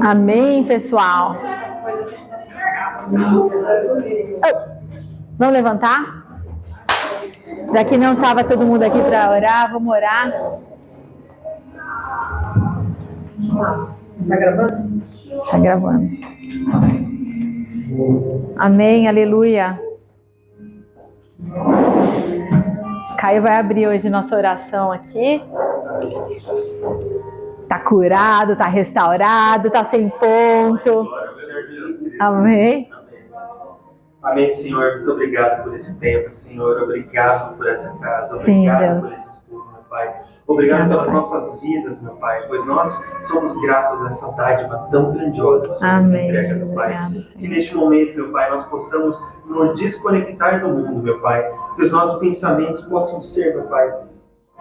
Amém, pessoal. Vamos levantar? Já que não estava todo mundo aqui para orar, vamos orar. Tá gravando? Tá gravando. Amém, aleluia. Caio vai abrir hoje nossa oração aqui. Tá curado, tá restaurado, tá sem ponto. Amém. Amém, Senhor. Muito obrigado por esse tempo, Senhor. Obrigado por essa casa. Obrigado por esse estudo, meu Pai. Obrigado pelas nossas vidas, meu Pai, pois nós somos gratos a essa dádiva tão grandiosa que o Senhor nos entrega, meu Pai. Que neste momento, meu Pai, nós possamos nos desconectar do mundo, meu Pai. Que os nossos pensamentos possam ser, meu Pai,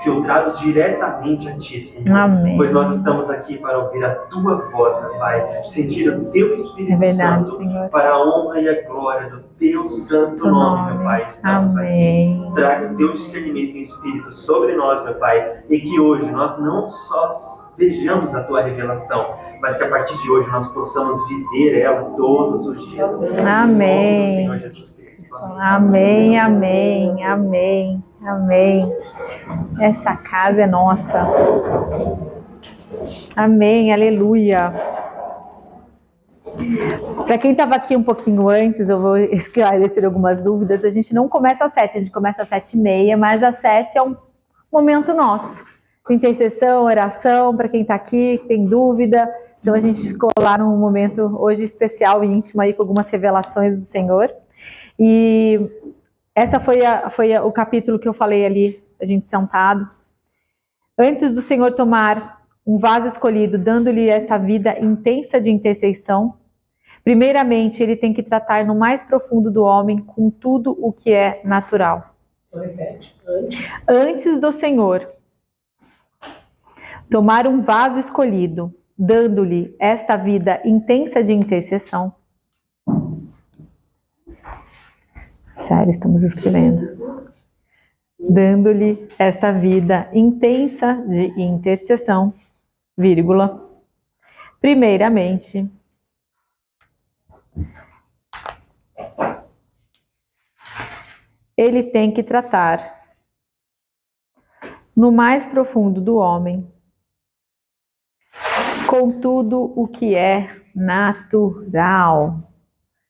filtrados diretamente a Ti, Senhor. Amém. Pois nós estamos aqui para ouvir a Tua voz, meu Pai, sentir o Teu Espírito Santo, Senhor. para a honra e a glória do Teu santo nome, meu Pai. Estamos aqui. Traga o Teu discernimento em Espírito sobre nós, meu Pai, e que hoje nós não só vejamos a Tua revelação, mas que a partir de hoje nós possamos viver ela todos os dias. Amém. Do Senhor Jesus Cristo. Amém, amém, amém, amém. Essa casa é nossa. Amém, aleluia. Para quem estava aqui um pouquinho antes, eu vou esclarecer algumas dúvidas. A gente não começa às 7, a gente começa às 7h30, mas às 7 é um momento nosso. Intercessão, oração, para quem está aqui, tem dúvida. Então a gente ficou lá num momento hoje especial e íntimo aí com algumas revelações do Senhor. E essa foi o capítulo que eu falei ali, a gente sentado. Antes do Senhor tomar um vaso escolhido, dando-lhe esta vida intensa de intercessão, primeiramente ele tem que tratar no mais profundo do homem com tudo o que é natural. Repete. Antes do Senhor tomar um vaso escolhido, dando-lhe esta vida intensa de intercessão. Sério, estamos escrevendo. Dando-lhe esta vida intensa de intercessão, vírgula. Primeiramente, ele tem que tratar no mais profundo do homem com tudo o que é natural.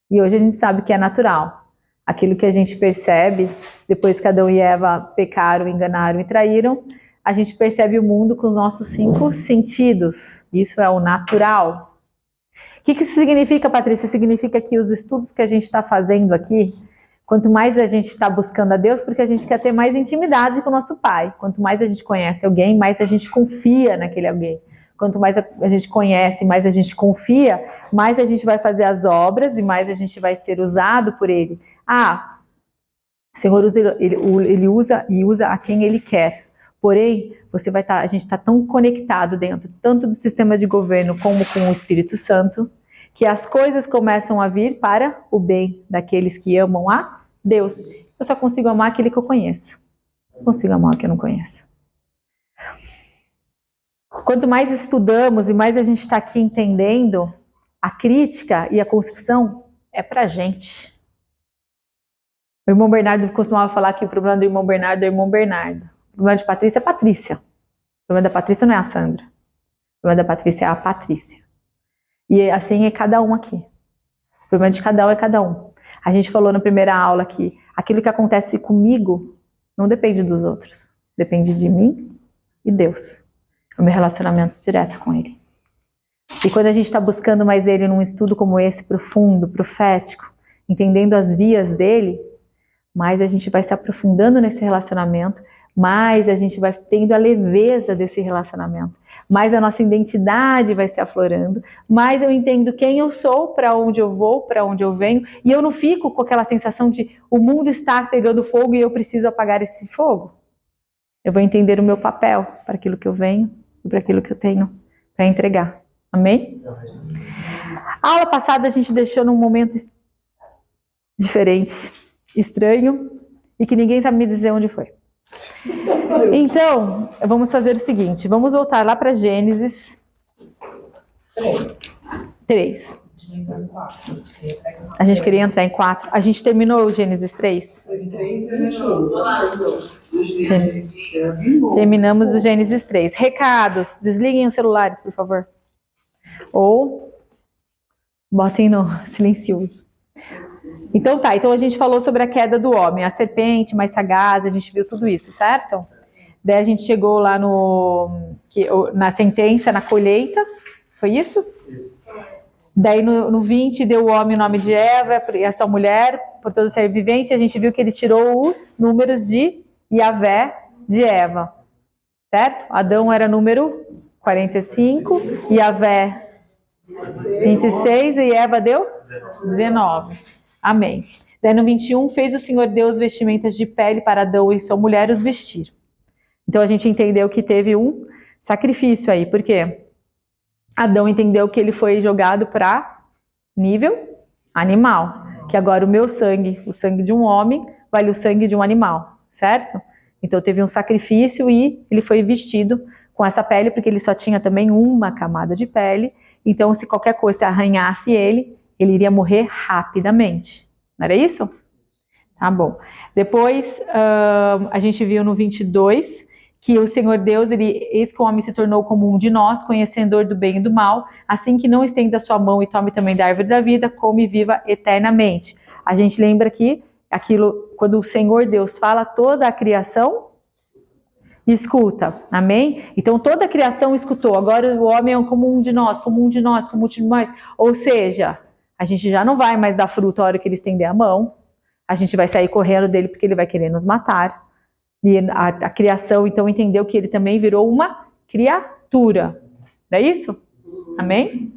E hoje a gente sabe que é natural. Aquilo que a gente percebe, depois que Adão e Eva pecaram, enganaram e traíram, a gente percebe o mundo com os nossos 5 sentidos. Isso é o natural. O que isso significa, Patrícia? Significa que os estudos que a gente está fazendo aqui, quanto mais a gente está buscando a Deus, porque a gente quer ter mais intimidade com o nosso Pai. Quanto mais a gente conhece alguém, mais a gente confia naquele alguém. Quanto mais a gente conhece, mais a gente confia, mais a gente vai fazer as obras e mais a gente vai ser usado por Ele. O Senhor ele usa a quem Ele quer. Porém, a gente está tão conectado dentro, tanto do sistema de governo como com o Espírito Santo, que as coisas começam a vir para o bem daqueles que amam a Deus. Eu só consigo amar aquele que eu conheço. Não consigo amar o que eu não conheço. Quanto mais estudamos e mais a gente está aqui entendendo, a crítica e a construção é para a gente. O irmão Bernardo costumava falar que o problema do irmão Bernardo é o irmão Bernardo. O problema de Patrícia é Patrícia. O problema da Patrícia não é a Sandra. O problema da Patrícia é a Patrícia. E assim é cada um aqui. O problema de cada um é cada um. A gente falou na primeira aula que aquilo que acontece comigo não depende dos outros. Depende de mim e Deus. É o meu relacionamento direto com Ele. E quando a gente está buscando mais Ele num estudo como esse, profundo, profético, entendendo as vias dele, mais a gente vai se aprofundando nesse relacionamento, mais a gente vai tendo a leveza desse relacionamento, mais a nossa identidade vai se aflorando, mais eu entendo quem eu sou, para onde eu vou, para onde eu venho, e eu não fico com aquela sensação de o mundo está pegando fogo e eu preciso apagar esse fogo. Eu vou entender o meu papel para aquilo que eu venho e para aquilo que eu tenho para entregar. Amém? A aula passada a gente deixou num momento diferente, estranho, e que ninguém sabe me dizer onde foi. Então, vamos fazer o seguinte, vamos voltar lá para Gênesis. 3. Então, 4. A gente queria entrar em 4. A gente terminou o Gênesis 3? Foi 3 e 21. Terminamos o Gênesis 3. Recados. Desliguem os celulares, por favor. Ou botem no silencioso. Então tá, então a gente falou sobre a queda do homem, a serpente mais sagaz, a gente viu tudo isso, certo? Daí a gente chegou lá na sentença, na colheita, foi isso? Isso. Daí no 20 deu o homem o nome de Eva e a sua mulher, por todo ser vivente, a gente viu que ele tirou os números de Yavé de Eva, certo? Adão era número 45, Yavé 26 e Eva deu 19. Amém. Daí no 21, fez o Senhor Deus vestimentas de pele para Adão e sua mulher os vestir. Então a gente entendeu que teve um sacrifício aí, porque Adão entendeu que ele foi jogado para nível animal, que agora o meu sangue, o sangue de um homem, vale o sangue de um animal, certo? Então teve um sacrifício e ele foi vestido com essa pele, porque ele só tinha também uma camada de pele, então se qualquer coisa arranhasse ele iria morrer rapidamente. Não era isso? Tá bom. Depois a gente viu no 22 que o Senhor Deus, eis que o homem se tornou como um de nós, conhecedor do bem e do mal, assim que não estenda a sua mão e tome também da árvore da vida, come e viva eternamente. A gente lembra que aquilo, quando o Senhor Deus fala, toda a criação escuta, amém? Então toda a criação escutou, agora o homem é como um de nós, como um de nós, como um de nós, ou seja, a gente já não vai mais dar fruto a hora que ele estender a mão, a gente vai sair correndo dele porque ele vai querer nos matar. E a criação, então, entendeu que ele também virou uma criatura. Não é isso? Amém?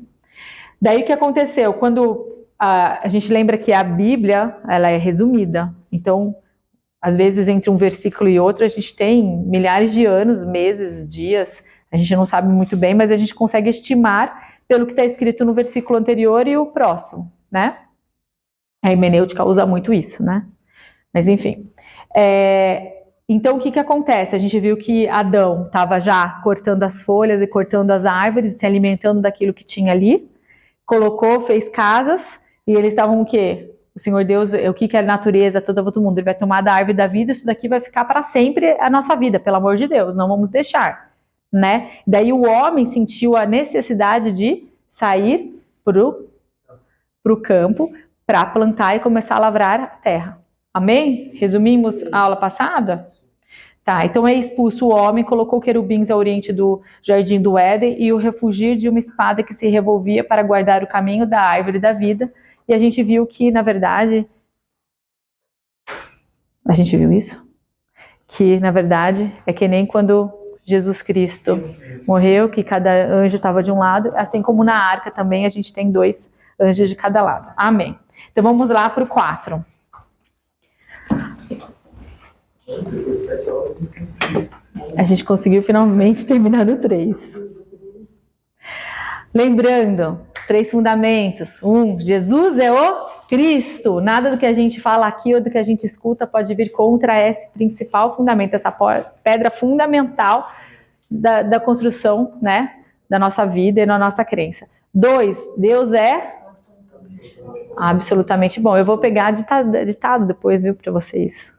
Daí o que aconteceu? Quando a gente lembra que a Bíblia, ela é resumida. Então, às vezes, entre um versículo e outro, a gente tem milhares de anos, meses, dias, a gente não sabe muito bem, mas a gente consegue estimar pelo que está escrito no versículo anterior e o próximo, né? A hermenêutica usa muito isso, né? Mas, enfim. Então, o que acontece? A gente viu que Adão estava já cortando as folhas e cortando as árvores, se alimentando daquilo que tinha ali, colocou, fez casas, e eles estavam o quê? O Senhor Deus, o que é a natureza, todo mundo, ele vai tomar da árvore da vida, isso daqui vai ficar para sempre a nossa vida, pelo amor de Deus, não vamos deixar, né? Daí o homem sentiu a necessidade de sair pro campo para plantar e começar a lavrar a terra. Amém? Resumimos a aula passada? Tá, então é expulso o homem, colocou querubins ao oriente do jardim do Éden e o refugir de uma espada que se revolvia para guardar o caminho da árvore da vida. E a gente viu que, na verdade, a gente viu isso? Que, na verdade, é que nem quando Jesus Cristo morreu, que cada anjo estava de um lado, assim como na arca também a gente tem 2 anjos de cada lado. Amém. Então vamos lá para o 4. A gente conseguiu finalmente terminar no 3. Lembrando, 3 fundamentos. 1, Jesus é o Cristo. Nada do que a gente fala aqui ou do que a gente escuta pode vir contra esse principal fundamento, essa pedra fundamental da construção, né, da nossa vida e da nossa crença. 2, Deus é absolutamente bom. Eu vou pegar ditado depois, viu, para vocês.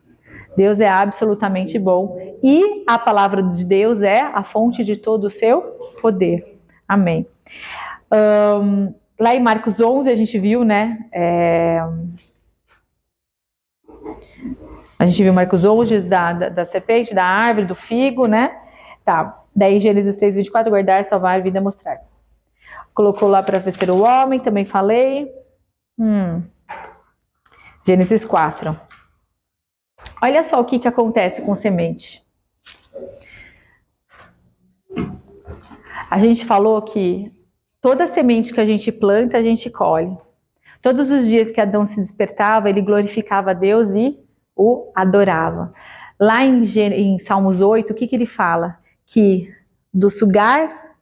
Deus é absolutamente bom e a palavra de Deus é a fonte de todo o seu poder. Amém. Lá em Marcos 11 a gente viu, né? A gente viu Marcos 11 da serpente, da árvore, do figo, né? Tá. Daí Gênesis 3, 24, guardar, salvar, vida, mostrar. Colocou lá para vencer o homem, também falei. Gênesis 4. Olha só o que acontece com semente. A gente falou que toda semente que a gente planta, a gente colhe. Todos os dias que Adão se despertava, ele glorificava a Deus e o adorava. Lá em Salmos 8, o que ele fala? Que do sugar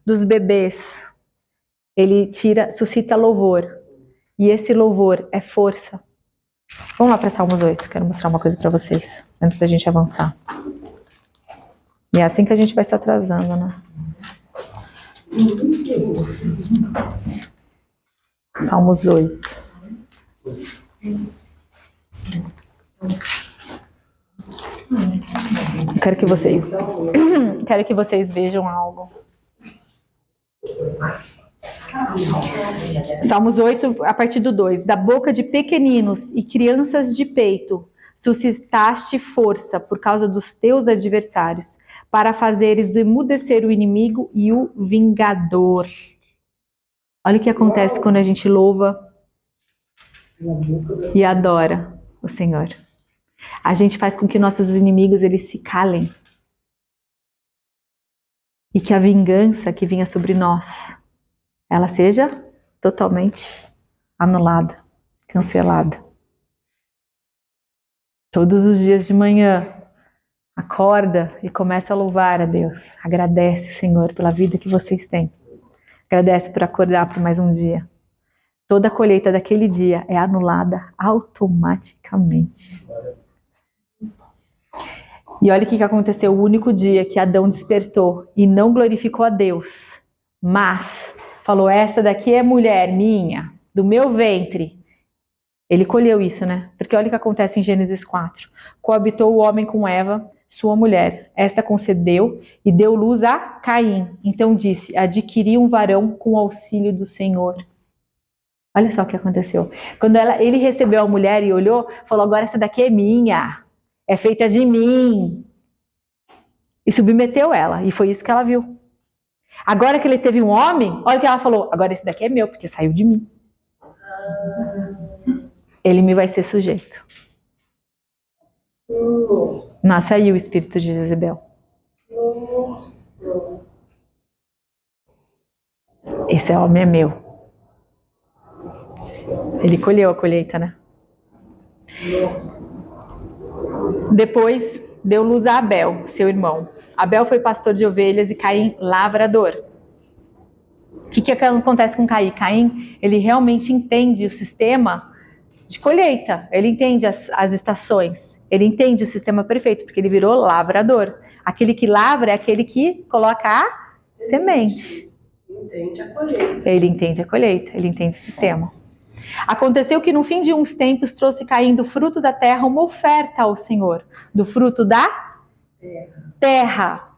dos bebês, ele suscita louvor. E esse louvor é força. Vamos lá para Salmos 8, quero mostrar uma coisa para vocês, antes da gente avançar. E é assim que a gente vai se atrasando, né? Salmos 8. Quero que vocês vejam algo. Salmos 8, a partir do 2. Da boca de pequeninos e crianças de peito, suscitaste força por causa dos teus adversários, para fazeres emudecer o inimigo e o vingador. Olha o que acontece quando a gente louva e adora o Senhor. A gente faz com que nossos inimigos eles se calem. E que a vingança que vinha sobre nós, ela seja totalmente anulada, cancelada. Todos os dias de manhã, acorda e começa a louvar a Deus. Agradece, Senhor, pela vida que vocês têm. Agradece por acordar por mais um dia. Toda a colheita daquele dia é anulada automaticamente. E olha o que aconteceu o único dia que Adão despertou e não glorificou a Deus, mas falou, essa daqui é mulher minha, do meu ventre. Ele colheu isso, né? Porque olha o que acontece em Gênesis 4. Coabitou o homem com Eva, sua mulher. Esta concebeu e deu luz a Caim. Então disse, adquiri um varão com o auxílio do Senhor. Olha só o que aconteceu. Quando ele recebeu a mulher e olhou, falou, agora essa daqui é minha. É feita de mim. E submeteu ela. E foi isso que ela viu. Agora que ele teve um homem, olha o que ela falou. Agora esse daqui é meu, porque saiu de mim. Ele me vai ser sujeito. Nasce aí o espírito de Jezebel. Esse homem é meu. Ele colheu a colheita, né? Depois deu luz a Abel, seu irmão. Abel foi pastor de ovelhas e Caim lavrador. O que acontece com Caim? Caim, ele realmente entende o sistema de colheita. Ele entende as estações. Ele entende o sistema perfeito, porque ele virou lavrador. Aquele que lavra é aquele que coloca a semente. Entende a colheita. Ele entende a colheita, ele entende o sistema. Aconteceu que no fim de uns tempos trouxe Caim do fruto da terra uma oferta ao Senhor. Do fruto da terra.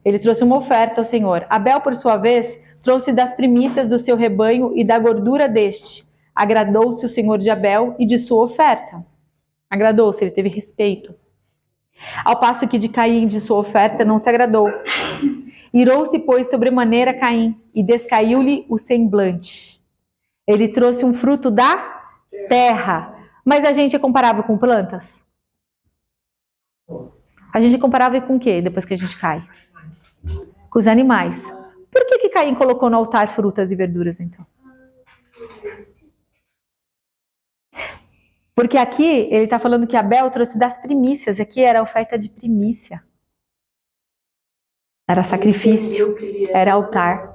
Ele trouxe uma oferta ao Senhor. Abel, por sua vez, trouxe das primícias do seu rebanho e da gordura deste. Agradou-se o Senhor de Abel e de sua oferta. Agradou-se, ele teve respeito. Ao passo que de Caim de sua oferta não se agradou. Irou-se, pois, sobremaneira Caim e descaiu-lhe o semblante. Ele trouxe um fruto da terra. Mas a gente é comparável com plantas? A gente é comparável com o quê depois que a gente cai? Com os animais. Por que Caim colocou no altar frutas e verduras, então? Porque aqui ele está falando que Abel trouxe das primícias. Aqui era oferta de primícia. Era sacrifício. Era altar.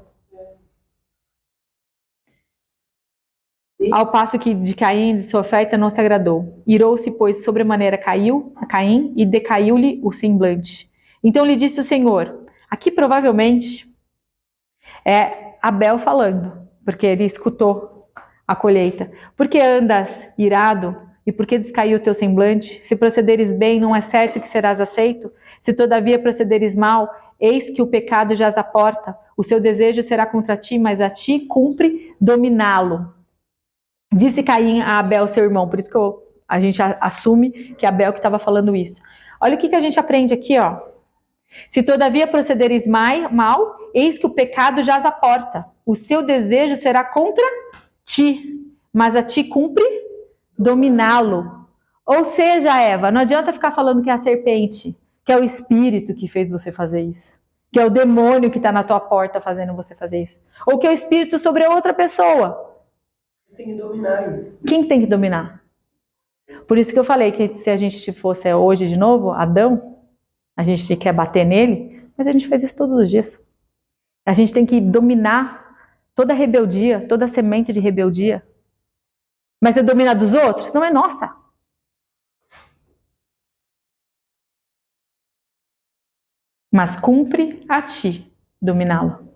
Ao passo que de Caim, de sua oferta, não se agradou. Irou-se, pois, sobremaneira Caim e decaiu-lhe o semblante. Então lhe disse o Senhor, aqui provavelmente é Abel falando, porque ele escutou a colheita. Por que andas irado e por que descaiu o teu semblante? Se procederes bem, não é certo que serás aceito? Se todavia procederes mal, eis que o pecado jaz à porta. O seu desejo será contra ti, mas a ti cumpre dominá-lo. Disse Caim a Abel, seu irmão, por isso que a gente assume que é Abel que estava falando isso. Olha o que a gente aprende aqui, ó. Se todavia procederes mal, eis que o pecado jaz à porta. O seu desejo será contra ti, mas a ti cumpre dominá-lo. Ou seja, Eva, não adianta ficar falando que é a serpente, que é o espírito que fez você fazer isso, que é o demônio que está na tua porta fazendo você fazer isso, ou que é o espírito sobre a outra pessoa. Tem que dominar isso. Quem tem que dominar? Por isso que eu falei que se a gente fosse hoje de novo, Adão, a gente quer bater nele, mas a gente faz isso todos os dias. A gente tem que dominar toda a rebeldia, toda a semente de rebeldia. Mas é dominar dos outros? Não é nossa. Mas cumpre a ti dominá-lo.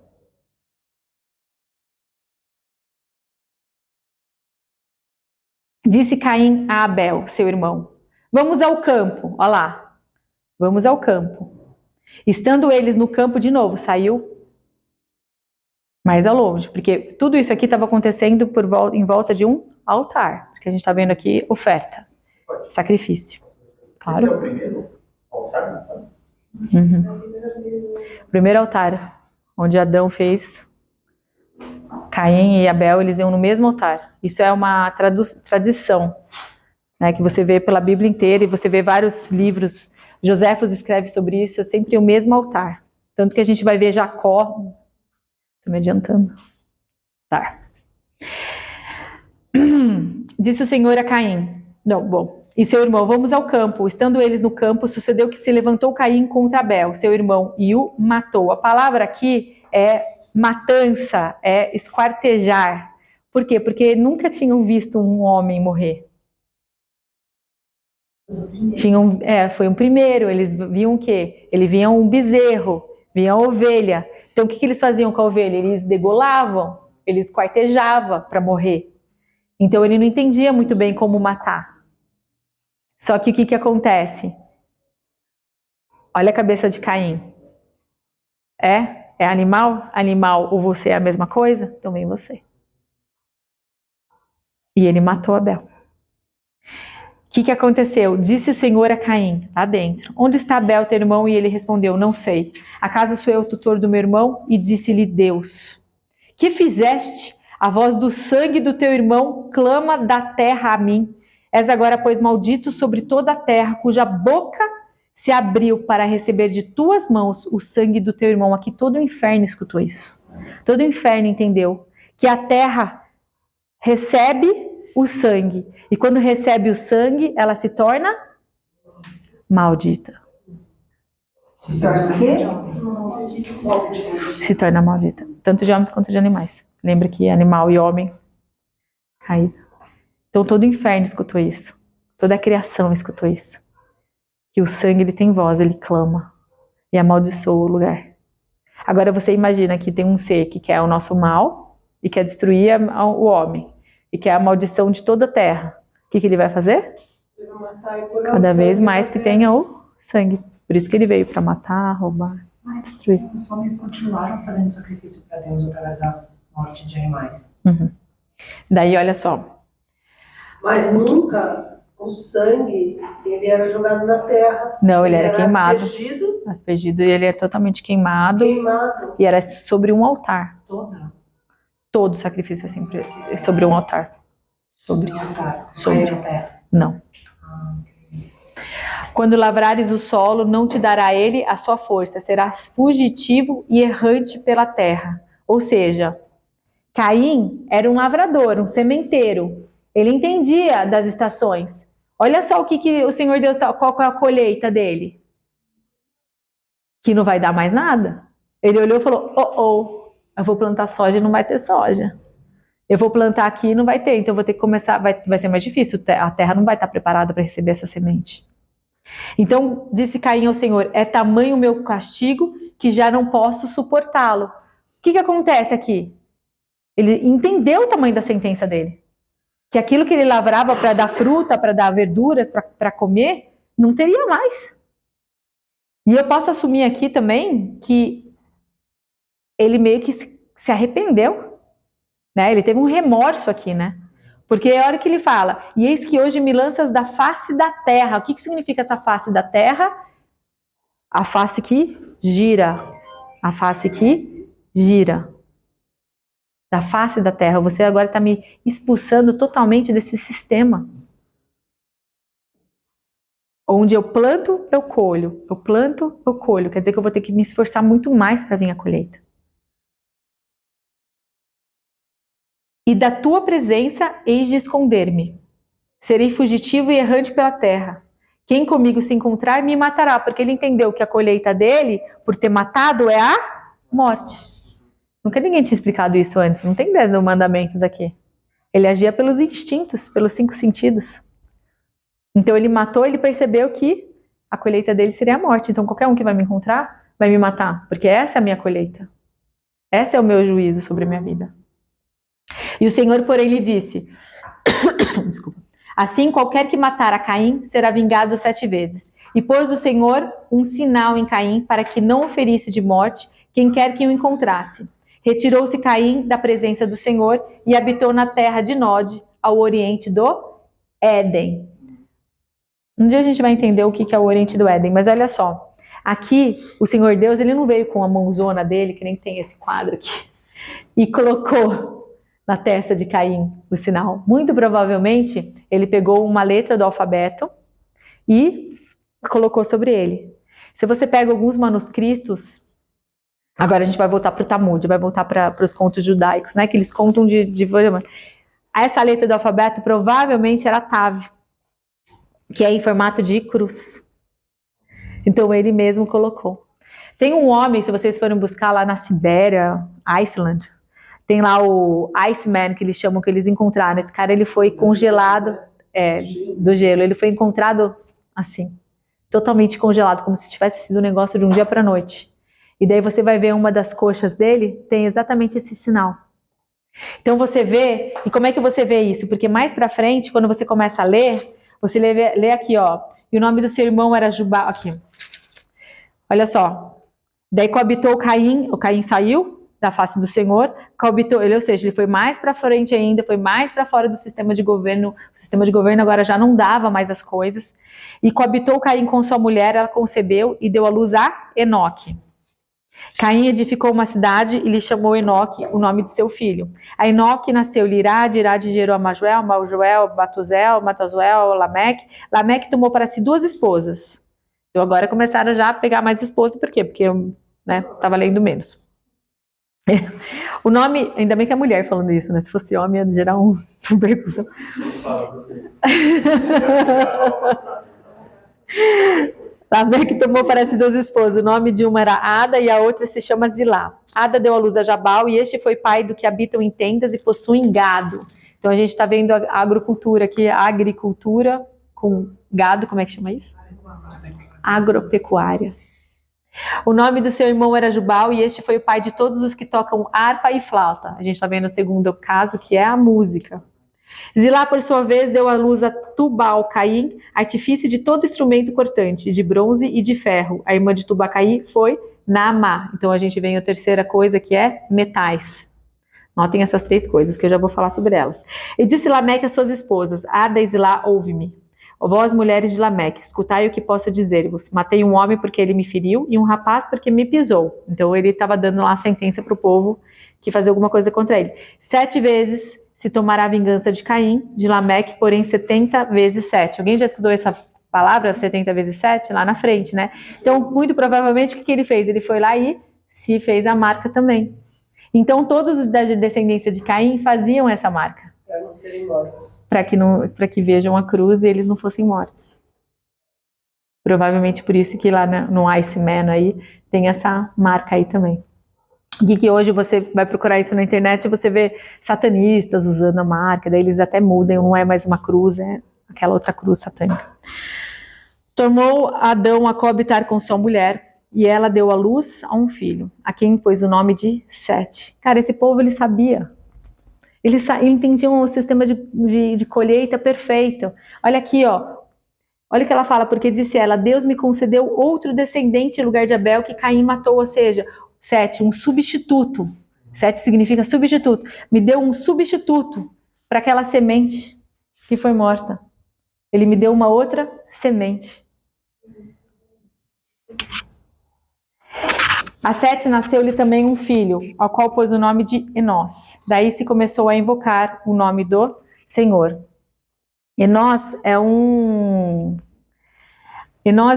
Disse Caim a Abel, seu irmão: vamos ao campo. Olha lá. Vamos ao campo. Estando eles no campo de novo, saiu mais ao longe, porque tudo isso aqui estava acontecendo em volta de um altar, porque a gente está vendo aqui oferta, sacrifício. Claro. Esse é o primeiro altar? O primeiro altar, onde Adão fez, Caim e Abel, eles iam no mesmo altar. Isso é uma tradição, né, que você vê pela Bíblia inteira, e você vê vários livros. Joséfos escreve sobre isso, é sempre o mesmo altar. Tanto que a gente vai ver Jacó. Estou me adiantando. Tá. Disse o Senhor a Caim. Não, bom. E seu irmão, vamos ao campo. Estando eles no campo, sucedeu que se levantou Caim contra Abel, seu irmão, e o matou. A palavra aqui é matança, é esquartejar. Por quê? Porque nunca tinham visto um homem morrer. Foi um primeiro. Eles viam o quê? Eles viam um bezerro, viam a ovelha. Então, o que eles faziam com a ovelha? Eles degolavam, eles quartejavam para morrer. Então, ele não entendia muito bem como matar. Só que o que acontece? Olha a cabeça de Caim. É animal? Animal ou você é a mesma coisa? Então, vem você. E ele matou Abel. O que aconteceu? Disse o Senhor a Caim, lá dentro: onde está Abel, teu irmão? E ele respondeu: não sei. Acaso sou eu o tutor do meu irmão? E disse-lhe Deus: que fizeste? A voz do sangue do teu irmão clama da terra a mim. És agora, pois, maldito sobre toda a terra, cuja boca se abriu para receber de tuas mãos o sangue do teu irmão. Aqui todo o inferno escutou isso. Todo o inferno entendeu que a terra recebe o sangue. E quando recebe o sangue, ela se torna maldita. Se torna o quê? Se torna maldita. Tanto de homens quanto de animais. Lembra que animal e homem caíram. Então todo o inferno escutou isso. Toda a criação escutou isso. Que o sangue ele tem voz, ele clama. E amaldiçoa o lugar. Agora você imagina que tem um ser que quer o nosso mal e quer destruir o homem. E quer a maldição de toda a terra. O que ele vai fazer? Cada vez mais que tenha o sangue. Por isso que ele veio, para matar, roubar, destruir. Os homens continuaram fazendo sacrifício para Deus através da morte de animais. Daí, olha só. Mas nunca o sangue, ele era jogado na terra. Não, ele era queimado. Aspergido. Aspergido, e ele era totalmente queimado. E era sobre um altar. Todo sacrifício é sempre sobre um altar. Sobre um altar. Sobre. Não. Quando lavrares o solo, não te dará ele a sua força. Serás fugitivo e errante pela terra. Ou seja, Caim era um lavrador, um sementeiro. Ele entendia das estações. Olha só o que o Senhor Deus, qual é a colheita dele. Que não vai dar mais nada. Ele olhou e falou, eu vou plantar soja e não vai ter soja. Eu vou plantar aqui e não vai ter, então eu vou ter que começar, vai ser mais difícil, a terra não vai estar preparada para receber essa semente. Então disse Caim ao Senhor: é tamanho o meu castigo que já não posso suportá-lo. O que acontece aqui? Ele entendeu o tamanho da sentença dele. Que aquilo que ele lavrava para dar fruta, para dar verduras, para comer, não teria mais. E eu posso assumir aqui também que ele meio que se arrependeu. Né? Ele teve um remorso aqui, né? Porque a hora que ele fala, e eis que hoje me lanças da face da terra. O que significa essa face da terra? A face que gira. A face que gira. Da face da terra. Você agora está me expulsando totalmente desse sistema. Onde eu planto, eu colho. Eu planto, eu colho. Quer dizer que eu vou ter que me esforçar muito mais para vir a colheita. E da tua presença hei de esconder-me. Serei fugitivo e errante pela terra. Quem comigo se encontrar me matará, porque ele entendeu que a colheita dele, por ter matado, é a morte. Nunca ninguém tinha explicado isso antes, não tem 10 mandamentos aqui. Ele agia pelos instintos, pelos 5 sentidos. Então ele matou, ele percebeu que a colheita dele seria a morte. Então qualquer um que vai me encontrar, vai me matar, porque essa é a minha colheita. Esse é o meu juízo sobre a minha vida. E o Senhor, porém, lhe disse, desculpa, Assim, qualquer que matar a Caim será vingado 7 vezes. E pôs o Senhor um sinal em Caim para que não o ferisse de morte quem quer que o encontrasse. Retirou-se Caim da presença do Senhor e habitou na terra de Nod, ao oriente do Éden. Um dia a gente vai entender o que é o oriente do Éden, mas olha só. Aqui, o Senhor Deus, ele não veio com a mãozona dele, que nem tem esse quadro aqui, e colocou na testa de Caim o sinal. Muito provavelmente, ele pegou uma letra do alfabeto e colocou sobre ele. Se você pega alguns manuscritos, agora a gente vai voltar para o Talmud, vai voltar para os contos judaicos, né? Que eles contam de essa letra do alfabeto provavelmente era Tav, que é em formato de cruz. Então ele mesmo colocou. Tem um homem, se vocês forem buscar lá na Sibéria, Iceland, tem lá o Iceman, que eles chamam, que eles encontraram. Esse cara, ele foi congelado, do gelo. Ele foi encontrado assim, totalmente congelado, como se tivesse sido um negócio de um dia para a noite. E daí você vai ver uma das coxas dele, tem exatamente esse sinal. Então você vê, e como é que você vê isso? Porque mais para frente, quando você começa a ler, você lê aqui, ó, e o nome do seu irmão era Jubal, aqui. Olha só. Daí coabitou Caim, o Caim saiu da face do Senhor, coabitou ele, ou seja, ele foi mais para frente ainda, foi mais para fora do sistema de governo. O sistema de governo agora já não dava mais as coisas. E coabitou Caim com sua mulher, ela concebeu e deu à luz a Enoque. Caim edificou uma cidade e lhe chamou Enoque, o nome de seu filho. A Enoque nasceu Irade, Irade gerou a Majuel, Majuel, Batuzel, Matuzel, Lameque. Lameque tomou para si 2 esposas. Então agora começaram já a pegar mais esposas, por quê? Porque eu estava lendo menos. O nome, ainda bem que é mulher falando isso, né? Se fosse homem, ia gerar uma percussão. Lameque tomou para si 2 esposas. O nome de uma era Ada e a outra se chama Zilá. Ada deu à luz a Jabal e este foi pai do que habitam em tendas e possuem gado. Então a gente está vendo a agricultura aqui, a agricultura com gado, como é que chama isso? Agropecuária. O nome do seu irmão era Jubal e este foi o pai de todos os que tocam harpa e flauta. A gente está vendo o segundo caso, que é a música. Zilá, por sua vez, deu à luz a Tubal-Caim, artifício de todo instrumento cortante, de bronze e de ferro. A irmã de Tubal-Caim foi Naamá. Então a gente vem a terceira coisa, que é metais. Notem essas 3 coisas, que eu já vou falar sobre elas. E disse Lameque às suas esposas, Ada e Zilá, ouve-me. Ó vós, mulheres de Lameque, escutai o que posso dizer-vos. Matei um homem porque ele me feriu e um rapaz porque me pisou. Então ele estava dando lá a sentença para o povo que fazia alguma coisa contra ele. 7 vezes se tomará a vingança de Caim, de Lameque, porém 70 vezes 7. Alguém já estudou essa palavra, 70 vezes 7? Lá na frente, né? Então, muito provavelmente, o que ele fez? Ele foi lá e se fez a marca também. Então, todos os da descendência de Caim faziam essa marca. Para não serem mortos. Para que vejam a cruz e eles não fossem mortos. Provavelmente por isso que lá no Iceman aí tem essa marca aí também. E que hoje você vai procurar isso na internet e você vê satanistas usando a marca, daí eles até mudam, não é mais uma cruz, é aquela outra cruz satânica. Tomou Adão a coabitar com sua mulher e ela deu à luz a um filho, a quem pôs o nome de Sete. Cara, esse povo ele sabia. Eles entendiam o sistema de colheita perfeito. Olha aqui, ó. Olha o que ela fala, porque disse ela, Deus me concedeu outro descendente em lugar de Abel que Caim matou, ou seja, 7, um substituto. 7 significa substituto. Me deu um substituto para aquela semente que foi morta. Ele me deu uma outra semente. A 7 nasceu-lhe também um filho, ao qual pôs o nome de Enós. Daí se começou a invocar o nome do Senhor. Enós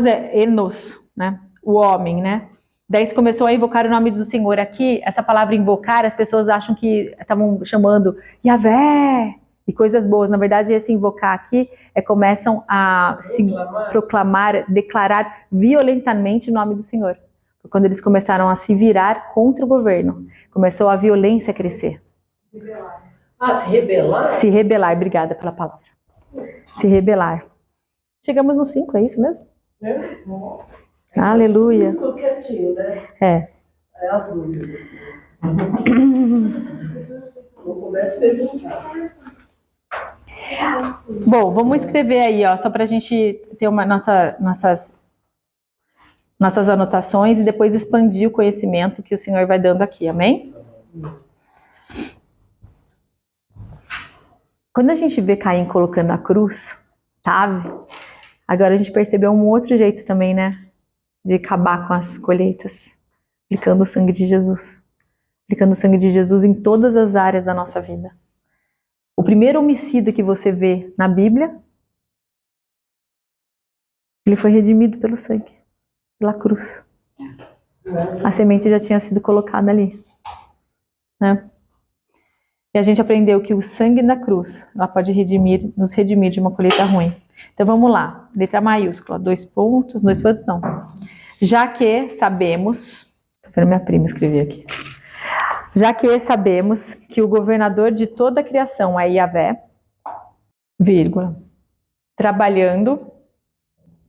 é Enos, né? O homem, né? Daí se começou a invocar o nome do Senhor. Aqui, essa palavra invocar, as pessoas acham que estavam chamando Yahvé e coisas boas. Na verdade, esse invocar aqui começam a se proclamar, declarar violentamente o nome do Senhor. Quando eles começaram a se virar contra o governo, começou a violência a crescer. Se rebelar? Se rebelar, obrigada pela palavra. Se rebelar. Chegamos no 5, é isso mesmo? Aleluia. Ficou quietinho, né? É as dúvidas. Não comece a perguntar. Bom, vamos escrever aí, ó, só para a gente ter nossas anotações e depois expandir o conhecimento que o Senhor vai dando aqui, amém? Quando a gente vê Caim colocando a cruz, sabe? Agora a gente percebeu um outro jeito também, né? De acabar com as colheitas. Aplicando o sangue de Jesus. Aplicando o sangue de Jesus em todas as áreas da nossa vida. O primeiro homicida que você vê na Bíblia, ele foi redimido pelo sangue, pela cruz. A semente já tinha sido colocada ali, né? E a gente aprendeu que o sangue da cruz, ela pode nos redimir de uma colheita ruim. Então vamos lá, letra maiúscula, 2 pontos não. Já que sabemos, tô vendo minha prima escrever aqui. Já que sabemos que o governador de toda a criação é Yahvé, vírgula, trabalhando,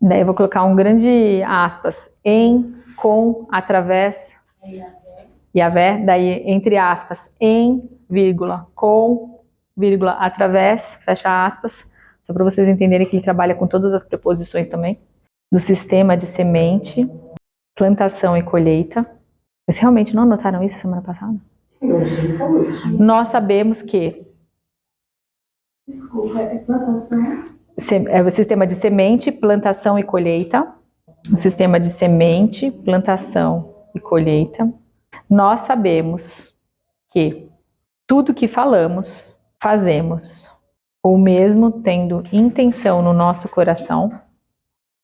daí eu vou colocar um grande aspas, em, com, através, Yahvé, daí entre aspas, em, vírgula, com, vírgula, através, fecha aspas, só para vocês entenderem que ele trabalha com todas as preposições também, do sistema de semente, plantação e colheita. Vocês realmente não notaram isso semana passada? Não, você não falou isso. Nós sabemos que Desculpa, é plantação. É o sistema de semente, plantação e colheita. O sistema de semente, plantação e colheita. Nós sabemos que tudo que falamos, fazemos, ou mesmo tendo intenção no nosso coração,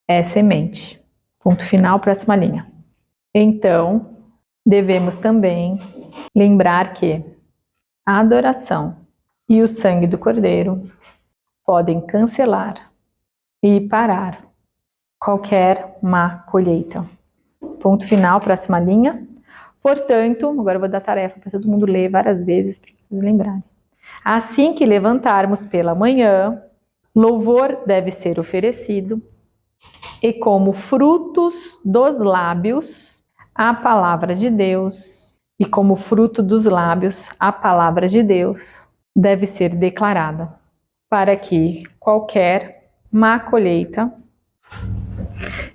é semente. Ponto final, próxima linha. Então, devemos também lembrar que a adoração e o sangue do Cordeiro podem cancelar e parar qualquer má colheita. Ponto final, próxima linha. Portanto, agora eu vou dar tarefa para todo mundo ler várias vezes para vocês lembrarem. Assim que levantarmos pela manhã, louvor deve ser oferecido e como frutos dos lábios, a palavra de Deus, e como fruto dos lábios, a palavra de Deus deve ser declarada, para que qualquer má colheita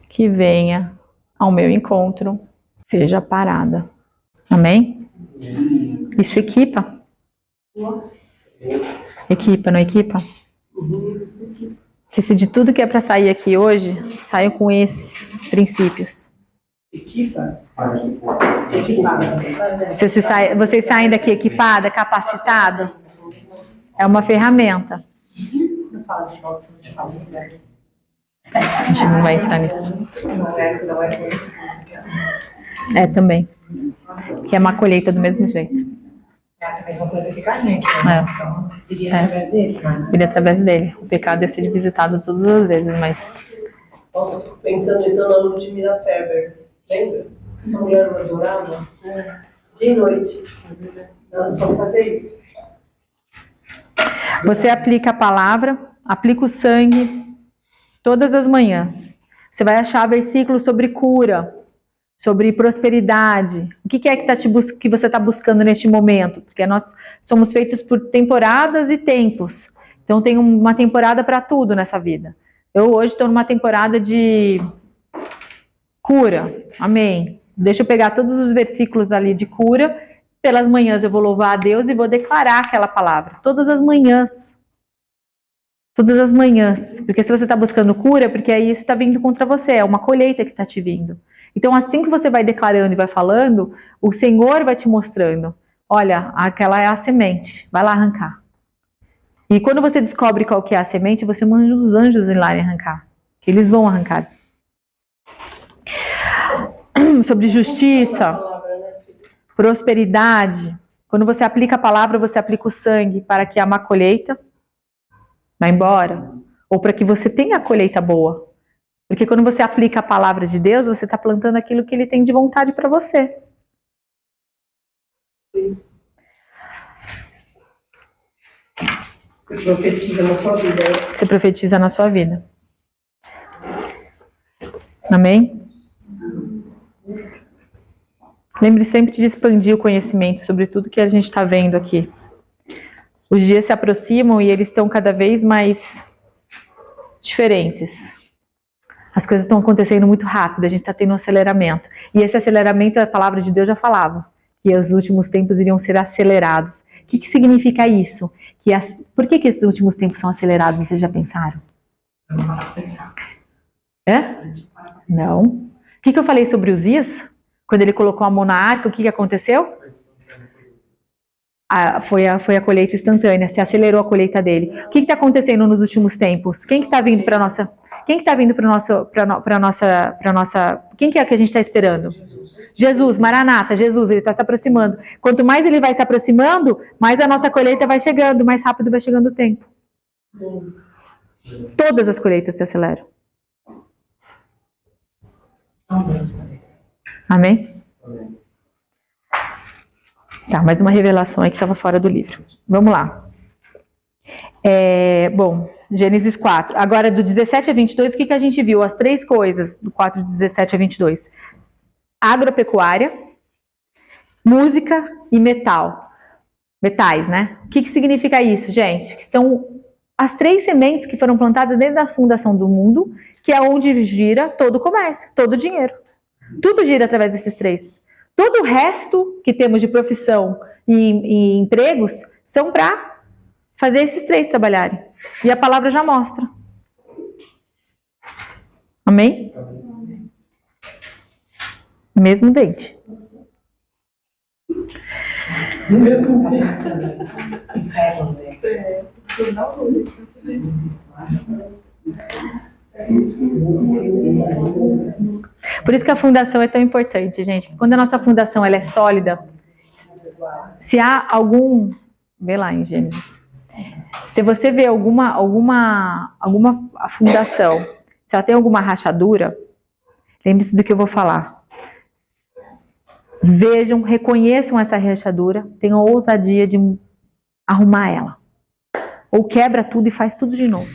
que venha ao meu encontro seja parada. Amém? Isso equipa? Equipa, não equipa? Que se de tudo que é para sair aqui hoje, saiam com esses princípios. Equipa? Vocês saem daqui equipada, capacitada? É uma ferramenta. Não fala de volta de família. A gente não vai entrar nisso. Não é por isso que você quer. É também. Que é uma colheita do mesmo jeito. É a mesma coisa que Caim, que a opção iria através dele. Mas... Iria através dele. O pecado ia ser visitado todas as vezes, mas... Nossa, eu fico pensando então na Ludmilla Ferber. Lembra? Essa mulher não adorava? De noite. Ela só fazia isso. Você aplica a palavra, aplica o sangue todas as manhãs. Você vai achar versículos sobre cura, sobre prosperidade. O que é que você está buscando neste momento? Porque nós somos feitos por temporadas e tempos. Então tem uma temporada para tudo nessa vida. Eu hoje estou numa temporada de cura. Amém. Deixa eu pegar todos os versículos ali de cura. Pelas manhãs eu vou louvar a Deus e vou declarar aquela palavra. Todas as manhãs. Todas as manhãs. Porque se você está buscando cura, é porque aí isso está vindo contra você. É uma colheita que está te vindo. Então assim que você vai declarando e vai falando, o Senhor vai te mostrando. Olha, aquela é a semente. Vai lá arrancar. E quando você descobre qual que é a semente, você manda os anjos ir lá e arrancar. Que eles vão arrancar. Sobre justiça, prosperidade. Quando você aplica a palavra, você aplica o sangue para que a má colheita vá embora. Ou para que você tenha a colheita boa. Porque quando você aplica a palavra de Deus, você está plantando aquilo que Ele tem de vontade para você. Você profetiza na sua vida. Você profetiza na sua vida. Amém? Lembre sempre de expandir o conhecimento sobre tudo que a gente está vendo aqui. Os dias se aproximam e eles estão cada vez mais diferentes. As coisas estão acontecendo muito rápido, a gente está tendo um aceleramento. E esse aceleramento, a palavra de Deus já falava, que os últimos tempos iriam ser acelerados. O que significa isso? Por que esses últimos tempos são acelerados? Vocês já pensaram? Não para pra pensar. É? Não. O que eu falei sobre Uzias? Quando ele colocou a mão na arca, o que aconteceu? Foi a colheita instantânea, se acelerou a colheita dele. O que está acontecendo nos últimos tempos? Quem que está vindo para nossa? Quem que está vindo para nossa? Quem que é que a gente está esperando? Jesus, Maranata, Jesus, ele está se aproximando. Quanto mais ele vai se aproximando, mais a nossa colheita vai chegando, mais rápido vai chegando o tempo. Sim. Todas as colheitas se aceleram. Amém? Tá, mais uma revelação aí que estava fora do livro. Vamos lá. Bom, Gênesis 4. Agora, do 17 a 22, o que a gente viu? As três coisas do 4, de 17 a 22. Agropecuária, música e metal. Metais, né? O que significa isso, gente? Que são as três sementes que foram plantadas dentro da fundação do mundo, que é onde gira todo o comércio, todo o dinheiro. Tudo gira através desses três. Todo o resto que temos de profissão e empregos são para fazer esses três trabalharem. E a palavra já mostra. Amém? Mesmo dente. Mesmo inferno, né? Por isso que a fundação é tão importante, gente. Quando a nossa fundação ela é sólida, se há algum... Vê lá em Gênesis. Se você vê alguma fundação, se ela tem alguma rachadura, lembre-se do que eu vou falar. Vejam, reconheçam essa rachadura, tenham ousadia de arrumar ela. Ou quebra tudo e faz tudo de novo.